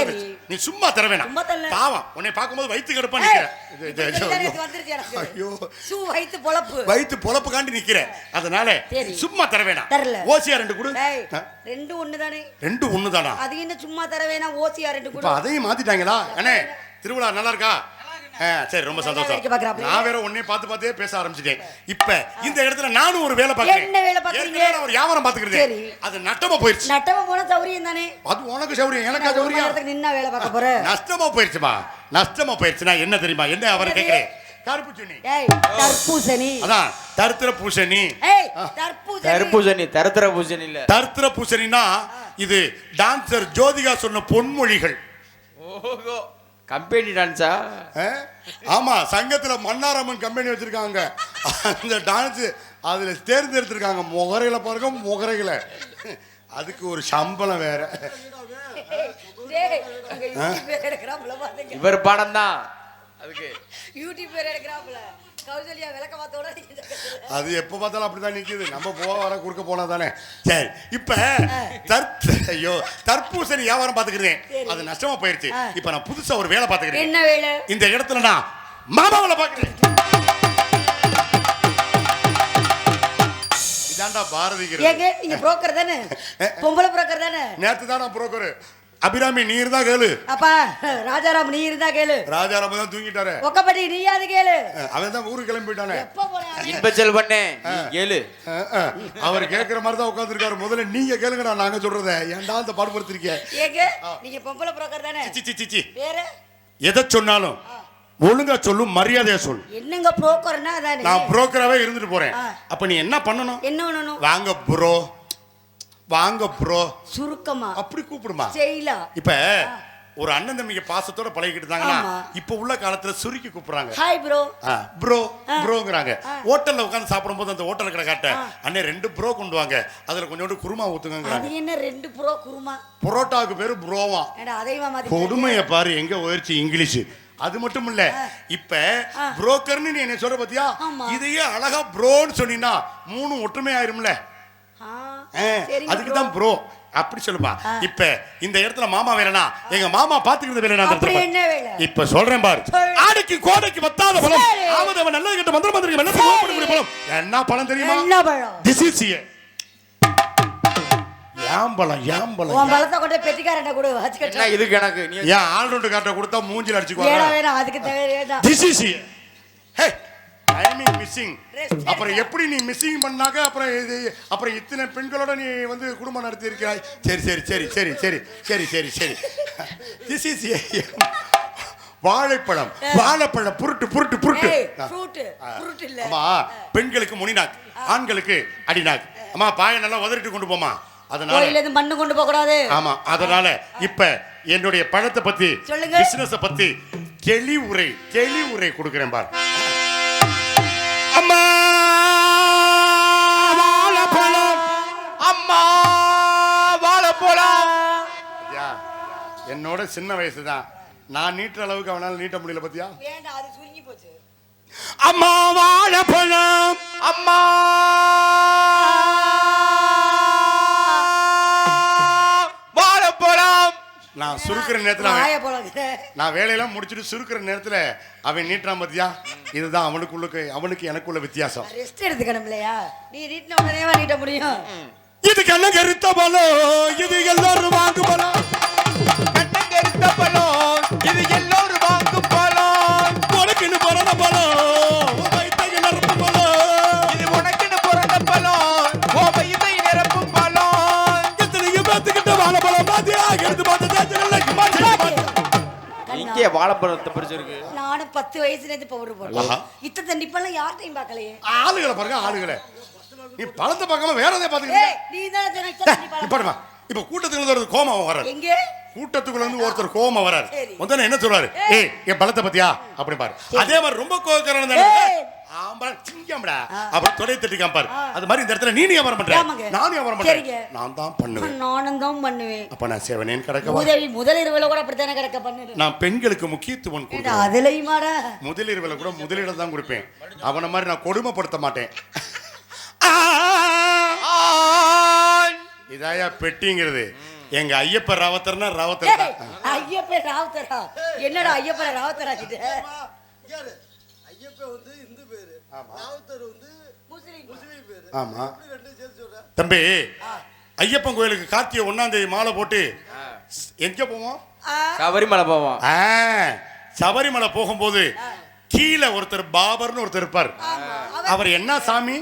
நீ சும்மா தர வேணாம். பாவம் உன்னை பார்க்கும்போது வயிற்று கடுப்பா நிக்கிற. வயிற்று பொழப்பு காண்டி நிக்கிற. அதனால சும்மா தர வேணாம். ஓசியா 2 கொடு. 2 1 தானே? 2 1 தானா? அது என்ன சும்மா தர வேணாம் ஓசியா 2 கொடு. அதையும் மாத்திட்டாங்களா? அண்ணே திருவிழா நல்லா இருக்கா? சரி ரொம்ப சந்தோஷம். நான் வேற உன்னை பார்த்தே பேச ஆரம்பிச்சிட்டேன். இப்ப இந்த இடத்துல நானும் ஒரு வேலை பார்க்கிறேன். என்ன வேலை பார்க்கறீங்க? ஒரு வியாபாரம் பார்த்துக்கிறேன். அது நட்டமா போயிடுச்சு. நட்டமா போனா சௌரியம் தானே? அது உனக்கு சௌரியம் எனக்கு சௌரியம். நின்னா வேலை பார்க்க போற. நஷ்டமா போயிடுச்சுமா. நஷ்டமா போயிடுச்சுனா என்ன தெரியுமா? என்ன அவரை கேக்குறேன். தர்பூசணி ஏய் தர்பூசணி அதான் தரித்திர பூசணி ஏய் தர்பூசணி தர்பூசணி தரத்திர பூசணி இல்ல தரித்திர பூசணினா இது டான்சர் ஜோதிகா சொன்ன பொன்மொழிகள். ஓஹோ கம்பெனி டான்ஸா? ஆமா, சங்கத்துல மன்னாரம்மன் கம்பெனி வச்சிருக்காங்க. அந்த டான்ஸ் அதுல தேர்ந்தெடுத்திருக்காங்க முகரைகளை பாருங்க, முகரைகளை. அதுக்கு ஒரு சம்பளம் வேற. டேய் அங்க யூடியூப் பேர் எடுக்கறாப்ல பாருங்க. இவர் பாடம் தான் அதுக்கு. யூடியூப் பேர் எடுக்கறாப்ல. கௌசல்யா விளக்கமாத்தோட அது எப்ப பார்த்தாலும் அப்படிதான் நிக்குது. நம்ம போக வர குறுக்க போனா தானே. சரி, இப்ப ஐயோ தர்பூசணி வியாபாரம் பாத்துக்கிறேன், அது நஷ்டமா போயிருச்சு. இப்ப நான் புதுசா ஒரு வேலை பாத்துக்கிறேன். என்ன வேலை? இந்த இடத்துல நான் மாமாவளை பாக்குறேன். இதாண்டா பாரதிக்கு. ஏங்க நீங்க புரோக்கர் தானே? பொம்பளை புரோக்கர் தானே? நேத்து தான் நான் புரோக்கர். அபிராமி நீ இருந்தா கேளு. அப்பா ராஜாராம் நீ இருந்தா கேளு. ராஜாராம் தான் தூங்கிட்டாரு. ஒக்கப்பட்டி நீயாவது கேளு. அவன் தான் ஊருக்கு கிளம்பி போயிட்டானே. எப்ப போறா? இன்பச்சல் பண்ணே கேளு. அவர் கேக்குற மாதிரி தான் உட்கார்ந்திருக்காரு. முதல்ல நீங்க கேளுங்கடா, நாங்க சொல்றத ஏன்டா அந்த பாடுபடுத்திருக்கீங்க? ஏங்க நீங்க பொம்பளை புரோக்கர் தானே? சி வேற எதை சொன்னாலும் ஒழுங்கா சொல்லு, மரியாதையா சொல்லு. என்னங்க புரோக்கர்னா அதானே? நான் புரோக்கராவே இருந்துட்டு போறேன். அப்ப நீ என்ன பண்ணணும்? என்ன பண்ணணும்? வாங்க ப்ரோ, வாங்க ப்ரோ, சுருக்கமா அப்படி கூப்பிடுமா. செய்யலாம். இப்ப ஒரு அண்ணன் தம்பிங்க பாசத்தோட பழகிட்டு இருந்தாங்கன்னா ஆமா. இப்ப உள்ள காலத்துல சுருக்கி கூப்பிடுறாங்க. ஹாய் ப்ரோ, ப்ரோ ப்ரோங்கறாங்க. ஹோட்டல்ல உட்கார்ந்து சாப்பிடும்போது அந்த ஹோட்டல் கடை காட்ட அண்ணே 2 ப்ரோ கொண்டு வாங்க, அதுல கொஞ்சோண்டு குருமா ஊத்துங்கங்கறாங்க. அது என்ன 2 ப்ரோ குருமா? பரோட்டாக்கு பேரு ப்ரோவா. ஏடா அதைவா மாதிரி கொடுமையை பாரு, எங்க உயர்ச்சி இங்கிலீஷ். அது மட்டும் இல்ல, இப்ப புரோக்கர்னு நீ என்ன சொல்ற பாத்தியா, இதையே அழகா ப்ரோன்னு சொன்னீனா 3 ஒற்றுமை ஆயிரும்ல. அதுக்கு தான் ப்ரோ அப்படி சொல்லுமா. இப்ப இந்த இடத்துல மாமா வேலைனா எங்க மாமா பாத்துக்கிறது வேலைனா என்ன வேலை? இப்ப சொல்றேன் பாரு. ஆடிக்கு கோடைக்கு வத்தாத பழம், ஆவது அவன் நல்லது கெட்ட மந்திர மந்திரிக்கு வெள்ளத்தை கோபப்படக்கூடிய பழம். என்ன பழம் தெரியுமா? என்ன பழம்? This is யாம்பழம். யாம்பழம் உன் பழத்தை கொண்டு பெட்டிக்காரண்ட கூட வச்சுக்கிட்டு என்ன இதுக்கு எனக்கு நீ ஏன் ஆல்ரவுண்ட் கார்ட்ட கொடுத்தா மூஞ்சில அடிச்சுக்குவாங்க. வேணா வேணா அதுக்கு தேவையா? This is hey timing missing. அப்புறம் எப்படி நீ மிஸ்ஸிங் பண்ணாக்க அப்புறம் இது அப்புறம் இத்தனை பெண்களோட நீ வந்து குடும்பம் நடத்தி இருக்கிறாய். சரி சரி சரி சரி சரி சரி சரி சரி திஸ் இஸ் வாழைப்பழம். வாழைப்பழம் fruit fruit fruit. Fruit fruit இல்ல. அம்மா பெண்களுக்கு முனிநாக், ஆண்களுக்கு அடிநாக். அம்மா பாயை நல்லா உதறிட்டு கொண்டு போமா. அதனால கோயில்ல இருந்து மண்ணு கொண்டு போக கூடாது. ஆமா, அதனால இப்ப என்னுடைய பழத்தை பத்தி சொல்லுங்க. பிசினஸ் பத்தி தெளிவுரை கொடுக்கிறேன் பார். அம்மா வாழைப்பழம், அம்மா வாழைப்பழம். என்னோட சின்ன வயசு தான், நான் நீட்டுற அளவுக்கு அவனால நீட்ட முடியல பத்தியா. வேண்டாம் அது சுருங்கி போச்சு. அம்மா வாழைப்பழம், அம்மா வாழைப்பழம். நான் சுருக்கிற நேரத்துல வாயை போலங்க. நான் வேலையெல்லாம் முடிச்சுட்டு சுருக்கிற நேரத்துல அவன் நீட்டுறான் பத்தியா. இதுதான் அவனுக்கு எனக்குள்ள வித்தியாசம். ரெஸ்ட் எடுத்துக்கணும் இல்லையா? நீ நீட்டின உடனேவா நீட்ட முடியும்? இதுக்கு என்ன கருத்த பலம், இது எல்லாரும் வாங்கு பலம். கண்ணங்க இருந்த பழம், இது எல்லோரும் வாங்கும் பழம். உனக்குன்னு பிறந்த பலம், வயிற்றுக்கு நிரப்பு பலம். இது உனக்குன்னு பிறந்த பழம், ஓ வயித்தை நிரப்பும் பழம். எத்தனையும் பார்த்துக்கிட்ட வாழைப்பழம் பாத்தியா, எடுத்து பார்த்து இங்கே வாழைப்பழத்தை பிடிச்சிருக்கு. நானும் 10 வயசுல இருந்து பவுடர் போடுறேன். இத்த தண்டிப்பெல்லாம் யார்ட்டையும் பார்க்கலையே. ஆளுகளை பாருங்க, ஆளுகளை. நீ பழத்தை பார்க்காம வேற எதை பாத்துக்கிட்ட? நீ தான் இப்ப இப்ப கூட்டத்துக்குள்ள ஒரு கோமம் வராது. எங்க கூட்டத்துக்குள்ள இருந்து ஒருத்தர் கோமம் வராரு. முதல்ல என்ன சொல்றாரு? ஏய் என் பழத்தை பத்தியா அப்படி பாரு. அதே மாதிரி ரொம்ப கோவக்காரன் ஆம்பள சிங்கம்டா அப்படி தொடை தட்டி காம்பாரு. அது மாதிரி இந்த இடத்துல நீ வியாபாரம் பண்ற, நானும் வியாபாரம் பண்றேன். நான் தான் பண்ணுவேன். நானும் தான் பண்ணுவேன். அப்ப நான் சேவனேன் கிடக்கவா? முதல் இரவுல கூட அப்படித்தானே கிடக்க பண்ணுவேன். நான் பெண்களுக்கு முக்கியத்துவம் கொடுப்பேன். அதுலயுமாடா முதல் இரவுல கூட முதலிடம் தான் கொடுப்பேன். அவன மாதிரி நான் கொடுமைப்படுத்த மாட்டேன். இதாயா பெட்டிங்கிறது. எங்க ஐயப்ப ராவத்தர்னா ராவத்தர் தான். ஐயப்ப ராவத்தரா? என்னடா ஐயப்ப ராவத்தரா கிட்ட? ஐயப்ப வந்து இந்து பேரு, ராவத்தர் வந்து முஸ்லிம் பேரு. ஆமா எப்படி ரெண்டையும் சேர்த்து சொல்ற? தம்பி, ஐயப்பன் கோயிலுக்கு கார்த்திகை 1ஆம் தேதி மாலை போட்டு எங்க போவோம்? சபரிமலை போவோம். சபரிமலை போகும்போது கீழே ஒருத்தர் பாபர்னு ஒருத்தர் இருப்பார். அவர் என்ன சாமி?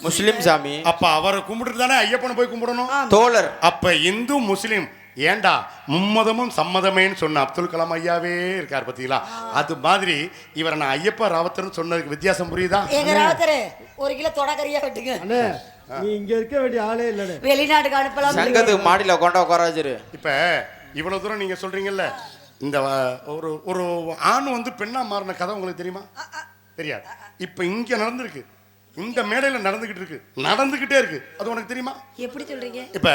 முஸ்லிம் சாமி. அப்ப அவரை கும்பிட்டு தானே ஐயப்பனை போய் கும்பிடணும். தோழர். அப்ப இந்து முஸ்லிம் ஏண்டா மும்மதமும் சம்மதமேன்னு சொன்ன அப்துல் கலாம் ஐயாவே இருக்கார் பாத்தீங்களா? அது மாதிரி இவரை நான் ஐயப்பா ராவத்தர்னு சொன்னதுக்கு வித்தியாசம் புரியுதா? எங்க ராவத்தரு 1 கிலோ தொடக்கறியா வெட்டுங்க. அண்ணே நீ இங்க இருக்க வேண்டிய ஆளே இல்லடே. வெளிநாட்டுக்கு அனுப்பலாம். சங்கத்துக்கு மாடியில கொண்ட உட்கார வச்சிரு. இப்ப இவ்வளவு தூரம் நீங்க சொல்றீங்கல்ல, இந்த ஒரு ஆண் வந்து பெண்ணா மாறின கதை உங்களுக்கு தெரியுமா? தெரியாது. இப்ப இங்க நடந்திருக்கு, இந்த மேடையில நடந்துகிட்டே இருக்கு. அது உனக்கு தெரியுமா? எப்படி சொல்றீங்க? இப்ப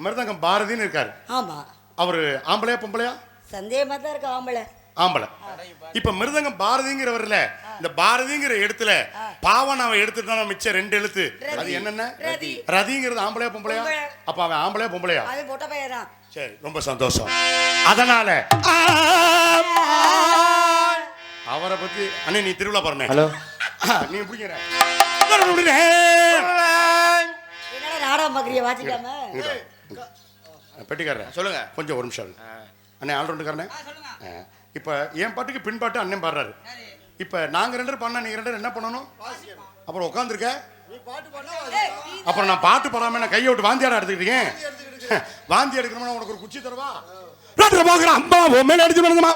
மிருதங்கம் பாரதின்னு இருக்காரு. ஆமா. அவரு ஆம்பளையா பொம்பளையா? சந்தேகமா தான் இருக்கு. ஆம்பளை. இப்ப மிருதங்கம் பாரதிங்கிறவர்ல இந்த பாரதிங்கிற இடத்துல பாவனாவை எடுத்துட்டா மிச்சம் 2 எழுத்து. அது என்னென்ன? ரதிங்கிறது ஆம்பளையா பொம்பளையா? அப்ப அவன் ஆம்பளையா பொம்பளையா? அவன் பொட்ட பையன். சரி, ரொம்ப சந்தோஷம். அதனால அவரை பத்தி அண்ணே நீ திருவிழா பாருங்க. ஹலோ, நீ பிடிக்கிற என்னடா நாடகம் பாக்குறிய வாசிக்காம? பெட்டிக்காரன் சொல்லுங்க. கொஞ்சம் ஒரு நிமிஷம். அண்ணே ஆல்ரவுண்டுக்காரனே, இப்ப என் பாட்டுக்கு பின் பாட்டு அண்ணன் பாடுறாரு. இப்ப நாங்க 2 பேரும் பண்ணா நீங்க 2 பேரும் என்ன பண்ணணும்? அப்புறம் உட்காந்துருக்க. அப்புறம் நான் பாட்டு பாடாம நான் கையை விட்டு வாந்தியாரா எடுத்துக்கிட்டீங்க. வாந்தி எடுக்கணும்னா உனக்கு ஒரு குச்சி தருவா? போகிற அம்மா மேல அடிச்சு பண்ணுமா?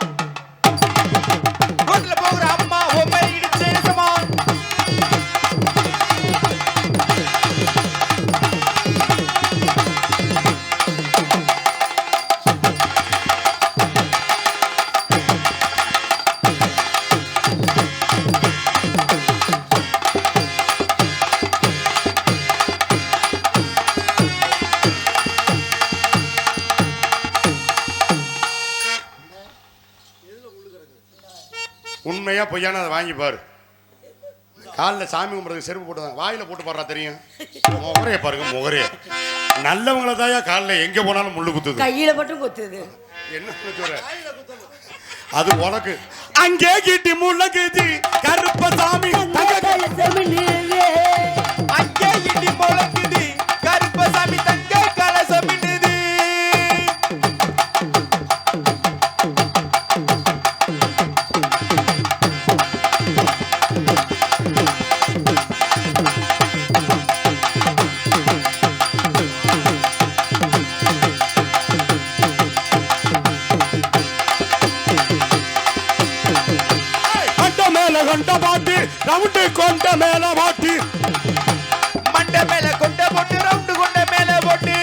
ரோட்ல போகிற அம்மா உம்மை இடிச்சு இழுக்குமா? உண்மையா பொய்யான அதை வாங்கி பாரு. காலில் சாமி கும்பிட்றதுக்கு செருப்பு போட்டு வாயில போட்டு பாடுறா தெரியும். முகரைய பாருங்க, முகரைய. நல்லவங்கள தாயா காலில் எங்க போனாலும் முள்ளு குத்துது, கையில மட்டும் குத்துது. என்ன சொல்ற? அது உனக்கு அங்கே கிட்டி முள்ளக்குது கருப்பசாமி அங்கே இடி முழங்குது கருப்பசாமி தங்க கலசம் மின்னுது. ரவுண்டு கொண்ட மேல போட்டு மண்ட மேல கொண்ட போட்டு ரவுண்டு கொண்ட மேல போட்டு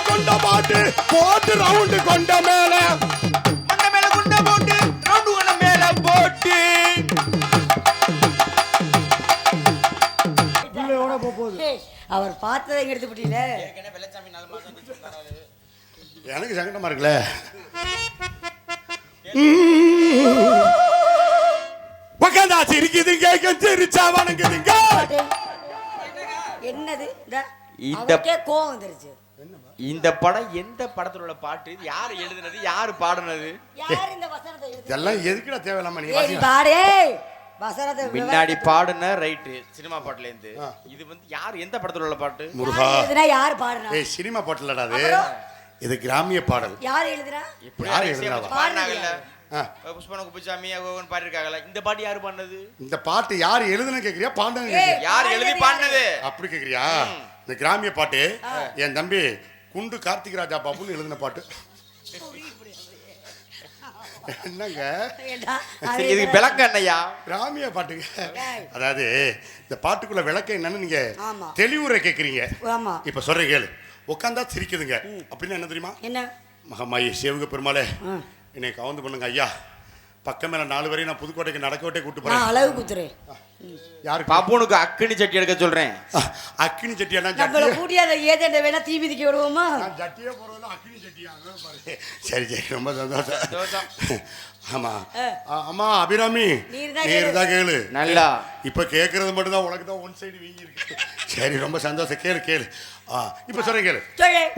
கொண்ட பாட்டு போட்டு ரவுண்டு கொண்ட மேல மண்ட மேல கொண்ட போட்டு ரவுண்டு கொண்ட மேல போட்டு பிள்ளையோட போகுது. அவர் பார்த்ததை எடுத்து விட்டீல. எனக்கு சங்கடமா இருக்குல்ல. உக்காந்தா சிரிக்குதுங்க, சிரிச்சா வணங்குதுங்க. என்னது? இந்த கோவம் வந்துருச்சு. இந்த படம் எந்த படத்துல உள்ள பாட்டு? யாரு எழுதுனது, யாரு பாடுனது? யார் இந்த வசனத்தை எழுதி? இதெல்லாம் எதுக்குடா தேவையில்லாம நீ ஏய் பாரு. வசனத்தை முன்னாடி பாடுன ரைட் சினிமா பாட்டுல இருந்து. இது வந்து யார் எந்த படத்துல உள்ள பாட்டு? முருகா, எழுதுனா யார் பாடுறா? ஏய் சினிமா பாட்டுலடா அது. இது கிராமிய பாடல். யார் எழுதுறா? யார் எழுதுறாவா? பாடுனாங்கல்ல. புஷ்பன குப்புசாமி கோவன் பாடிருக்காங்கல. இந்த பாட்டு யாரு பாடுனது? இந்த பாட்டு யார் எழுதுன கேக்குறியா பாடுனது கேக்குறியா? யார் எழுதி பாடுனது? அப்படி கேக்குறியா? இந்த கிராமிய பாட்டு என் தம்பி குண்டு கார்த்திக் ராஜா பாபுன்னு எழுதின பாட்டு. என்னங்க இதுக்கு விளக்கம் என்னையா? கிராமிய பாட்டுங்க. அதாவது இந்த பாட்டுக்குள்ள விளக்கம் என்னன்னு நீங்க ஆமா. தெளிவுரை கேக்குறீங்க. ஆமா. இப்ப சொல்றேன் கேளு. உட்காந்தா சிரிக்குதுங்க அப்படின்னு என்ன தெரியுமா? என்ன? மகமாயி சேவுக பெருமாளே என்னை கவுந்து பண்ணுங்க ஐயா. பக்கம் மேல 4 வரையும் நான் புதுக்கோட்டைக்கு நடக்க விட்டே கூட்டு போறேன். அளவு குத்துறேன். யாருக்கு? பாப்புனுக்கு அக்கினி சட்டி எடுக்க சொல்றேன். அக்கினி சட்டியா? நம்மள கூடியாத ஏஜென்ட் வேணா தீ மிதிக்க விடுவோமா? நான் சட்டியே போறதுல அக்கினி சட்டியா? சரி சரி, ரொம்ப சந்தோஷம். ஆமா அம்மா அபிராமி, நீர் தான் கேளு. நல்லா இப்ப கேக்குறது மட்டும் தான் உனக்கு தான் ஒன் சைடு வீங்கி இருக்கு. சரி ரொம்ப சந்தோஷம், கேளு கேளு. இப்ப சொல்றேன் கேளு.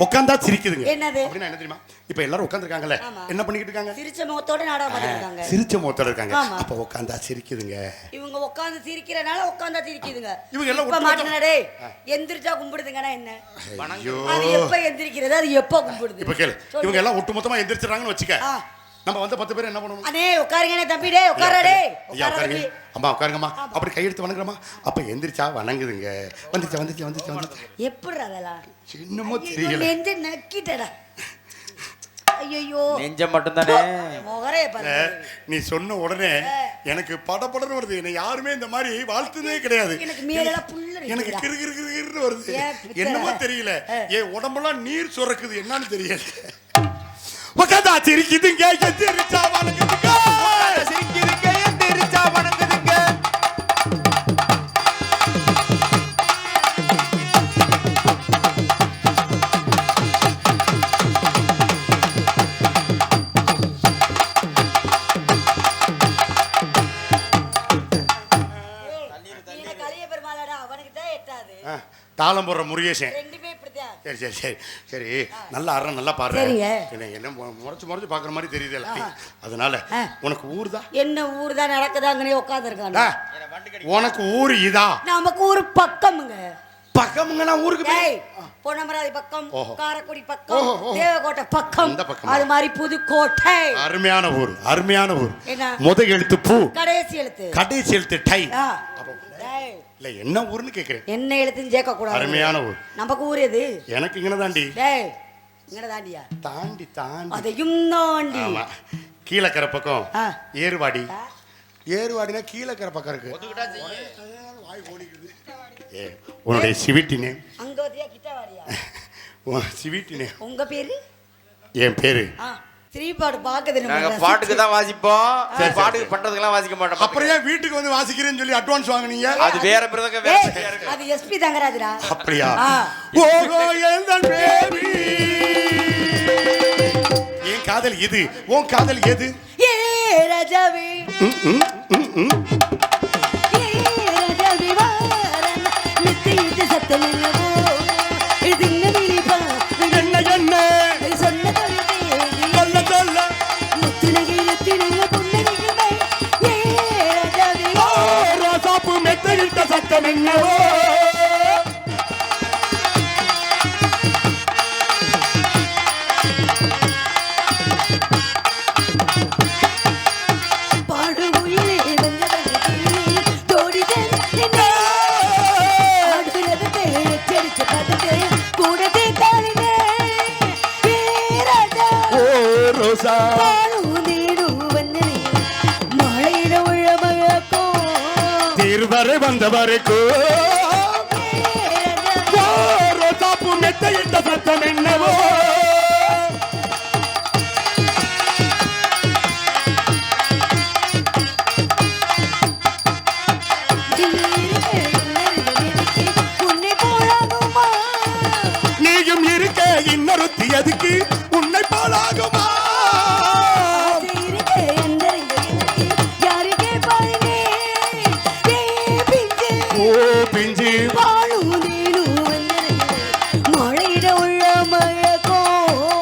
உட்காந்தா சிரிக்குதுங்க. என்னது அப்படின்னா என்ன தெரியுமா? இப்ப எல்லாரும் உட்கார்ந்துருக்காங்கல்ல, என்ன பண்ணிக்கிட்டு இருக்காங்க? சிரிச்ச முகத்தோட நாடகம் பார்த்துட்டு இருக்காங்க. சிரிச்ச முகத்தோட இருக்காங்க. அப்ப உட்காந்தா சிரிக்குதுங்க. இவங்க உட்கார்ந்து சிரிக்கிறனால உட்கார்ந்தா சிரிக்குதுங்க. இவங்க எல்லாம் இப்ப மாட்டேனா டேய், எந்திரிச்சா கும்பிடுதுங்கனா என்ன? ஐயோ, அது எப்ப எந்திரிக்கிறது, அது எப்ப கும்பிடுது? இப்ப கேளு. இவங்க எல்லாம் ஒட்டுமொத்தமா எந்திரிச்சறாங்கன்னு வச்சுக்க. நம்ம வந்த 10 பேர் என்ன பண்ணணும்? அண்ணே உட்காருங்கண்ணே தம்பி டே உட்காரடே ஐயா உட்காருங்க. அம்மா உட்காருங்கம்மா. அப்படி கையெடுத்து வணங்குறமா. அப்ப எந்திரிச்சா வணங்குதுங்க. வந்துச்சு. எப்படி அதெல்லாம் என்னமோ தெரியல. நெஞ்ச நக்கிட்டடா. ஐயோ நெஞ்ச மட்டும் தானே முகரே பாரு. நீ சொன்ன உடனே எனக்கு படபடன்னு வருது. என்னை யாருமே இந்த மாதிரி வாழ்த்துனதே கிடையாது. எனக்கு மேல புல்ல எனக்கு கிறுகிறுகிறுன்னு வருது. என்னமோ தெரியல. என் உடம்பெல்லாம் நீர் சுரக்குது. என்னன்னு தெரியல. உட்காந்தா சிரிக்குதுங்க. எந்திரிச்சா வணங்குதுங்க. சிரிக்கிறீங்க எந்திரிச்சா வணங்குதுங்க. கலிய பெருமாளடா அவனுக்கு தான் எட்டாது. தாளம் போடுற முருகேசன். ரெண்டுமே இப்படிதான். சரி நல்லா ஆடுற நல்லா பாடுற. சரிங்க. என்ன முறைச்சு பாக்குற மாதிரி தெரியுது. அதனால உனக்கு ஊர் தான். என்ன ஊர் தான் நடக்குதாங்கன்னே உட்காந்துருக்காங்க. உனக்கு ஊர் இதா? நமக்கு ஊர் பக்கமுங்க. பக்கமுங்க. நான் ஊருக்கு போய் பொன்னமராதி பக்கம், ஓஹோ. காரைக்குடி பக்கம், தேவகோட்டை பக்கம், அந்த பக்கமா? அது மாதிரி புதுக்கோட்டை. அருமையான ஊர். என்ன? முத எழுத்து பூ, கடைசி எழுத்து டை. ஆ. அப்போ இல்ல என்ன ஊர்னு கேக்குறேன். என்ன எழுத்துன்னு கேட்க கூடாது. அருமையான ஊர். நமக்கு ஊர் எது? எனக்கு இங்கன தாண்டி. டேய் இங்கன தாண்டியா? தாண்டி. அதையும் தாண்டி. ஆமா. கீழக்கரை பக்கம் ஆ. ஏறுவாடி. ஏறுவாடினா கீழக்கரை பக்கம் இருக்கு. உன்னுடைய சிவிட்டி நேம்? அங்க வரியா கிட்ட வரியா? சிவிட்டி நேம். உங்க பேரு? என் பேரு ஸ்ரீபாடு பாக்குது. நாங்க பாட்டுக்கு தான் வாசிப்போம். பாட்டுக்கு பண்றதுக்கெல்லாம் வாசிக்க மாட்டோம். அப்புறம் ஏன் வீட்டுக்கு வந்து வாசிக்கிறேன்னு சொல்லி அட்வான்ஸ் வாங்குனீங்க? அது வேற பிரதங்க வேற சரியா இருக்கு. அது எஸ்பி தங்கராஜரா. அப்படியா? ஓகோ எந்தன் பேபி. என் காதல் இது. உன் காதல் எது? ஏ ராஜாவே ராஜாவே வாரன் நித்திய சத்தம் என்னவோ இது நினைப்பா என்ன என்ன சொன்ன சொல்ல சொல்ல முத்துனகிழத்தின புன்னகிழமை ஏ ராஜாவே ரோசாப்பு மெத்தையிட்ட சத்தம் என்னவோ பாடு உயிரே ரோசா திருவரை வந்தவருக்கு ரோசாப்பு மெத்தையிட்ட சத்தம் என்னவோ நீயும் இருக்க இன்னொருத்தி அதுக்கு உன்னை பாழாகுமா ஓ பிஞ்சு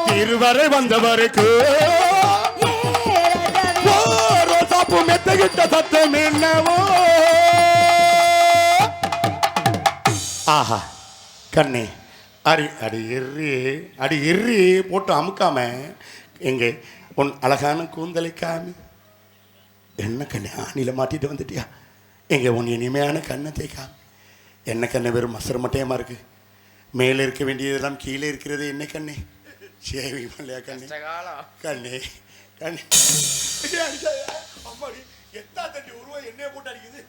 திருவரை வந்தவருக்கு ரோசாப்பு மெத்தையிட்ட சத்தம் என்னவோ ஆஹா கண்ணே அடி எறி போட்டு அமுக்காம எங்க உன் அழகான கூந்தலை காமி. என்ன கண்ணே ஆணில மாட்டிட்டு வந்துட்டியா? எங்க உன் இனிமையான கண்ணத்தை காமி. என்ன கண்ணே வெறும் மசர மட்டையமா இருக்கு. மேலே இருக்க வேண்டியதெல்லாம் கீழே இருக்கிறது என்ன கண்ணே? சேவி இல்லையா கண்ணே? கண்ணே கண்ணே அம்மாடி எத்தா தட்டி உருவம் என்னைய போட்டு அடிக்குது.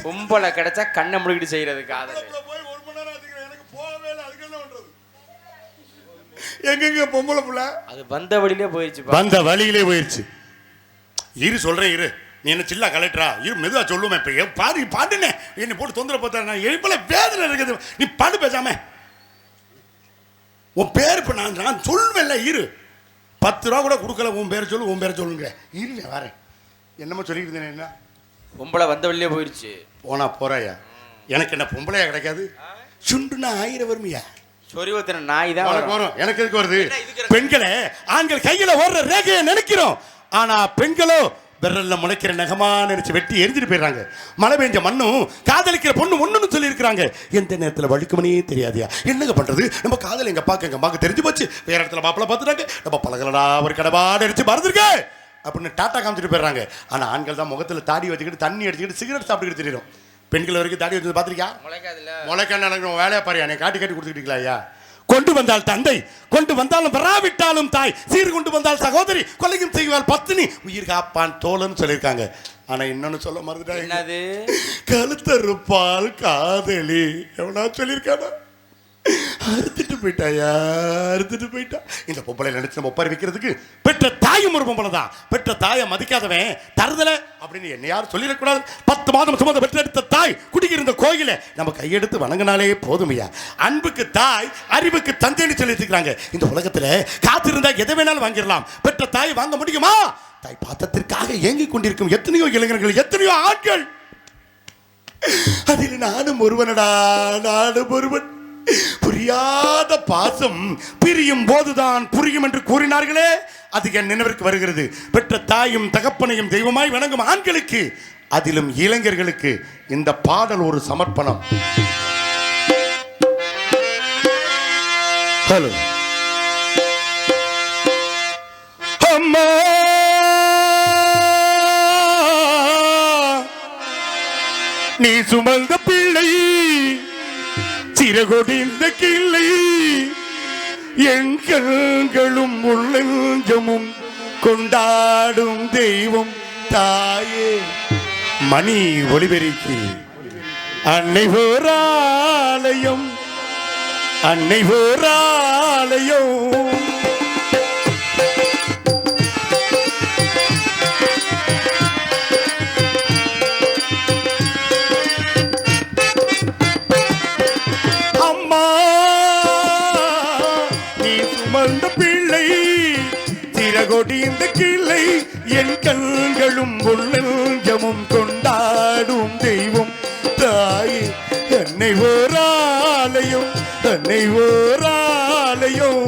பொம்பளை கிடைச்சா கண்ணை முடிக்கிட்டு செய்யறது காதல். எங்க பொம்பளை புள்ள அது வந்த வழியிலே போயிடுச்சு. வந்த வழியிலே போயிடுச்சு. இரு சொல்றேன் இரு. நீ என்ன சில்லா கலெக்டரா? இரு மெதுவா சொல்லுவேன். இப்ப பாரு பாட்டுனே என்னை போட்டு தொந்தரவு பார்த்தா நான் எழுப்பல வேதனை இருக்குது. நீ பாடு பேசாம உன் பேர் இப்ப நான் சொல்லுவேன்ல. இரு 10 ரூபா கூட கொடுக்கல. உன் பேரை சொல்லு உன் பேரை சொல்லுங்க. இருங்க வரேன். என்னமோ சொல்லிட்டு இருந்தேன். என்ன பொம்பளை வந்த வழியிலே போயிடுச்சு. போனா போறாயா? எனக்கு என்ன பொம்பளையா கிடைக்காது? சுண்டுனா 1000 வருமையா? சொரிவத்தின நாய் தான் வரும். எனக்கு எதுக்கு வருது? பெண்களே ஆண்கள் கையில ஓடுற ரேகையை நினைக்கிறோம். ஆனா பெண்களோ விரல்ல முளைக்கிற நகமா நினைச்சு வெட்டி எரிஞ்சிட்டு போயிடுறாங்க. மழை பெஞ்ச மண்ணும் காதலிக்கிற பொண்ணு ஒண்ணுன்னு சொல்லி இருக்கிறாங்க. எந்த நேரத்தில் வழுக்குமனே தெரியாதியா. என்னங்க பண்றது, நம்ம காதல் எங்க அம்மாக்கு தெரிஞ்சு போச்சு. வேற இடத்துல மாப்பிள்ள பார்த்துட்டாங்க. நம்ம பழகலடா ஒரு கடபாடு அடிச்சு மறந்துருக்க அப்படின்னு டாட்டா காமிச்சிட்டு போயிடுறாங்க. ஆனா ஆண்கள் தான் முகத்துல தாடி வச்சுக்கிட்டு தண்ணி அடிச்சுக்கிட்டு சிகரெட் சாப்பிட்டுக்கிட்டு தெரியும். பெண்கள் வரைக்கும் தாடி வச்சு பார்த்திருக்கியா? முளைக்கான வேலையா பாரு. என்னை காட்டி கொடுத்துக்கிட்டீங்களா ஐயா? கொண்டு வந்தால் தந்தை, கொண்டு வந்தாலும் வராவிட்டாலும் தாய், சீர் கொண்டு வந்தால் சகோதரி, கொலையும் செய்வாள் பத்தினி, உயிர் காப்பான் தோழன்னு சொல்லியிருக்காங்க. ஆனா இன்னொன்னு சொல்ல மறந்துட்டாங்க. கழுத்தறுப்பால் காதலி எவனா சொல்லியிருக்கானா? அறுத்துட்டு போயிட்டா. இந்த பொம்பளை நினைச்சு நம்ம ஒப்பாரி வைக்கிறதுக்கு பெற்ற தாயும் ஒரு பொம்பளை தான். பெற்ற தாயை மதிக்காதவன் தருதல அப்படின்னு என்ன யாரும் சொல்லிடக்கூடாது. 10 மாதம் சுமந்த பெற்றெடுத்த தாய் குடியிருந்த கோயில நம்ம கையெடுத்து வணங்கினாலே போதுமையா. அன்புக்கு தாய், அறிவுக்கு தந்தைன்னு சொல்லி வச்சுக்கிறாங்க. இந்த உலகத்துல காத்திருந்தா எதை வேணாலும் வாங்கிடலாம். பெற்ற தாய் வாங்க முடியுமா? தாய் பாத்திரத்திற்காக ஏங்கிக் கொண்டிருக்கும் எத்தனையோ இளைஞர்கள், எத்தனையோ ஆட்கள். அதில் நானும் ஒருவனடா, நானும் ஒருவன். புரியாத பாசம் பிரியும் போதுதான் புரியும் என்று கூறினார்களே, அது என் நினைவிற்கு வருகிறது. பெற்ற தாயும் தகப்பனையும் தெய்வமாய் வணங்கும் ஆண்களுக்கு, அதிலும் இளைஞர்களுக்கு இந்த பாடல் ஒரு சமர்ப்பணம். ஹலோ அம்மா, நீ சுமந்த பிள்ளை சிறகொடிந்த கிள்ளை, எங்களும் உள்ளெஞ்சமும் கொண்டாடும் தெய்வம் தாயே. மணி ஒளிபெருக்கி அன்னை ஓராலயம், அன்னை ஓராலயம். கொடிந்த கிளை, என் கண்களும் உள்ளெஞ்சமும் கொண்டாடும் தெய்வம் தாயே. என்னை ஓராலயம், என்னை ஓராலயம்.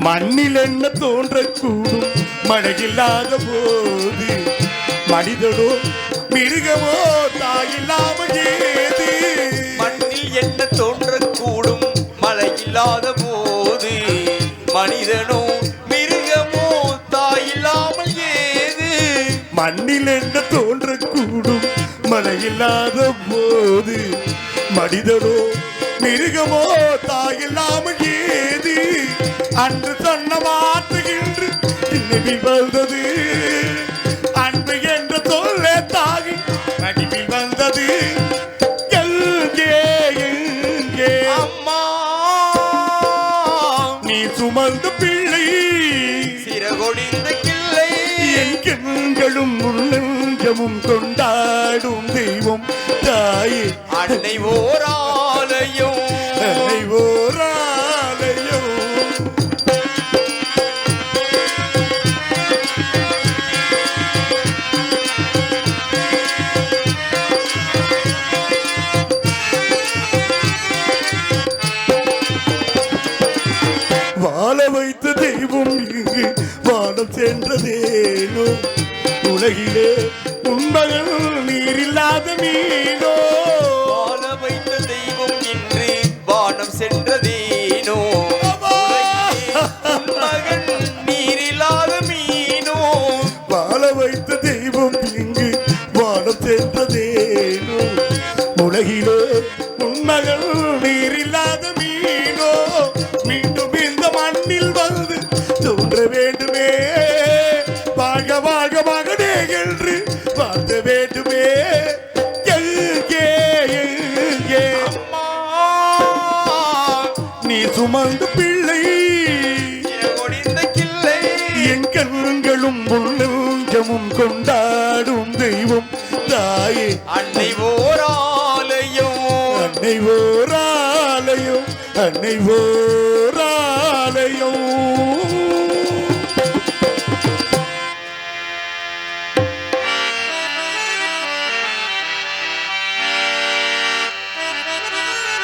மண்ணில் என்ன தோன்றக்கூடும் மழையில்லாத போது, மனிதனோ மிருகமோ தாயில்லாம ஏது. மண்ணில் என்ன தோன்றக்கூடும் மழையில்லாத போது, மனிதனோ மிருகமோ தாயில்லாமல் ஏது. மண்ணில் என்ன தோன்றக்கூடும் மழையில்லாத போது, மனிதனோ மிருகமோ தாயில்லாமல் ஏது. அன்று சொன்ன வார்த்தைகின்று நினைவில் வந்தது, அன்பு என்ற சொல்ல தாகி வடிவில் வந்தது. எங்கே எங்கே அம்மா, நீ சுமந்த பிள்ளை சிறகொடிந்த கிள்ளை, என் கண்களும் உள்ளெஞ்சமும் கொண்டாடும் தெய்வம் தாயே. அன்னை ஓராலயம், அன்னை ஓராலயம். வாழ வைத்த தெய்வம் இங்கு வானம் சென்றதேனோ, உலகிலே உண்மகள் நீரில்லாத மீனோ. வாழ வைத்த தெய்வம் இன்று வானம் சென்றதேனோ, மகன் நீரில்லாத மீனோ. வாழ வைத்த தெய்வம் இங்கு வானம் சென்றதேனோ, உலகிலே உண்மகள் நீரில்லாத மீனோ. மீண்டும் இந்த மண்ணில் வந்து தோன்ற வேண்டுமே, வாழ்க வாழ்க மகனே என்று வாழ்த்த வேண்டுமே. எங்கே எங்கே நீ சுமந்த பிள்ளை கொடிந்த கிள்ளை, என் கண்களும் உள்ளெஞ்சமும் கொண்டாடும் தெய்வம் தாயே. அன்னை ஓராலயம், அன்னை ஓராலயம், அன்னை ஓ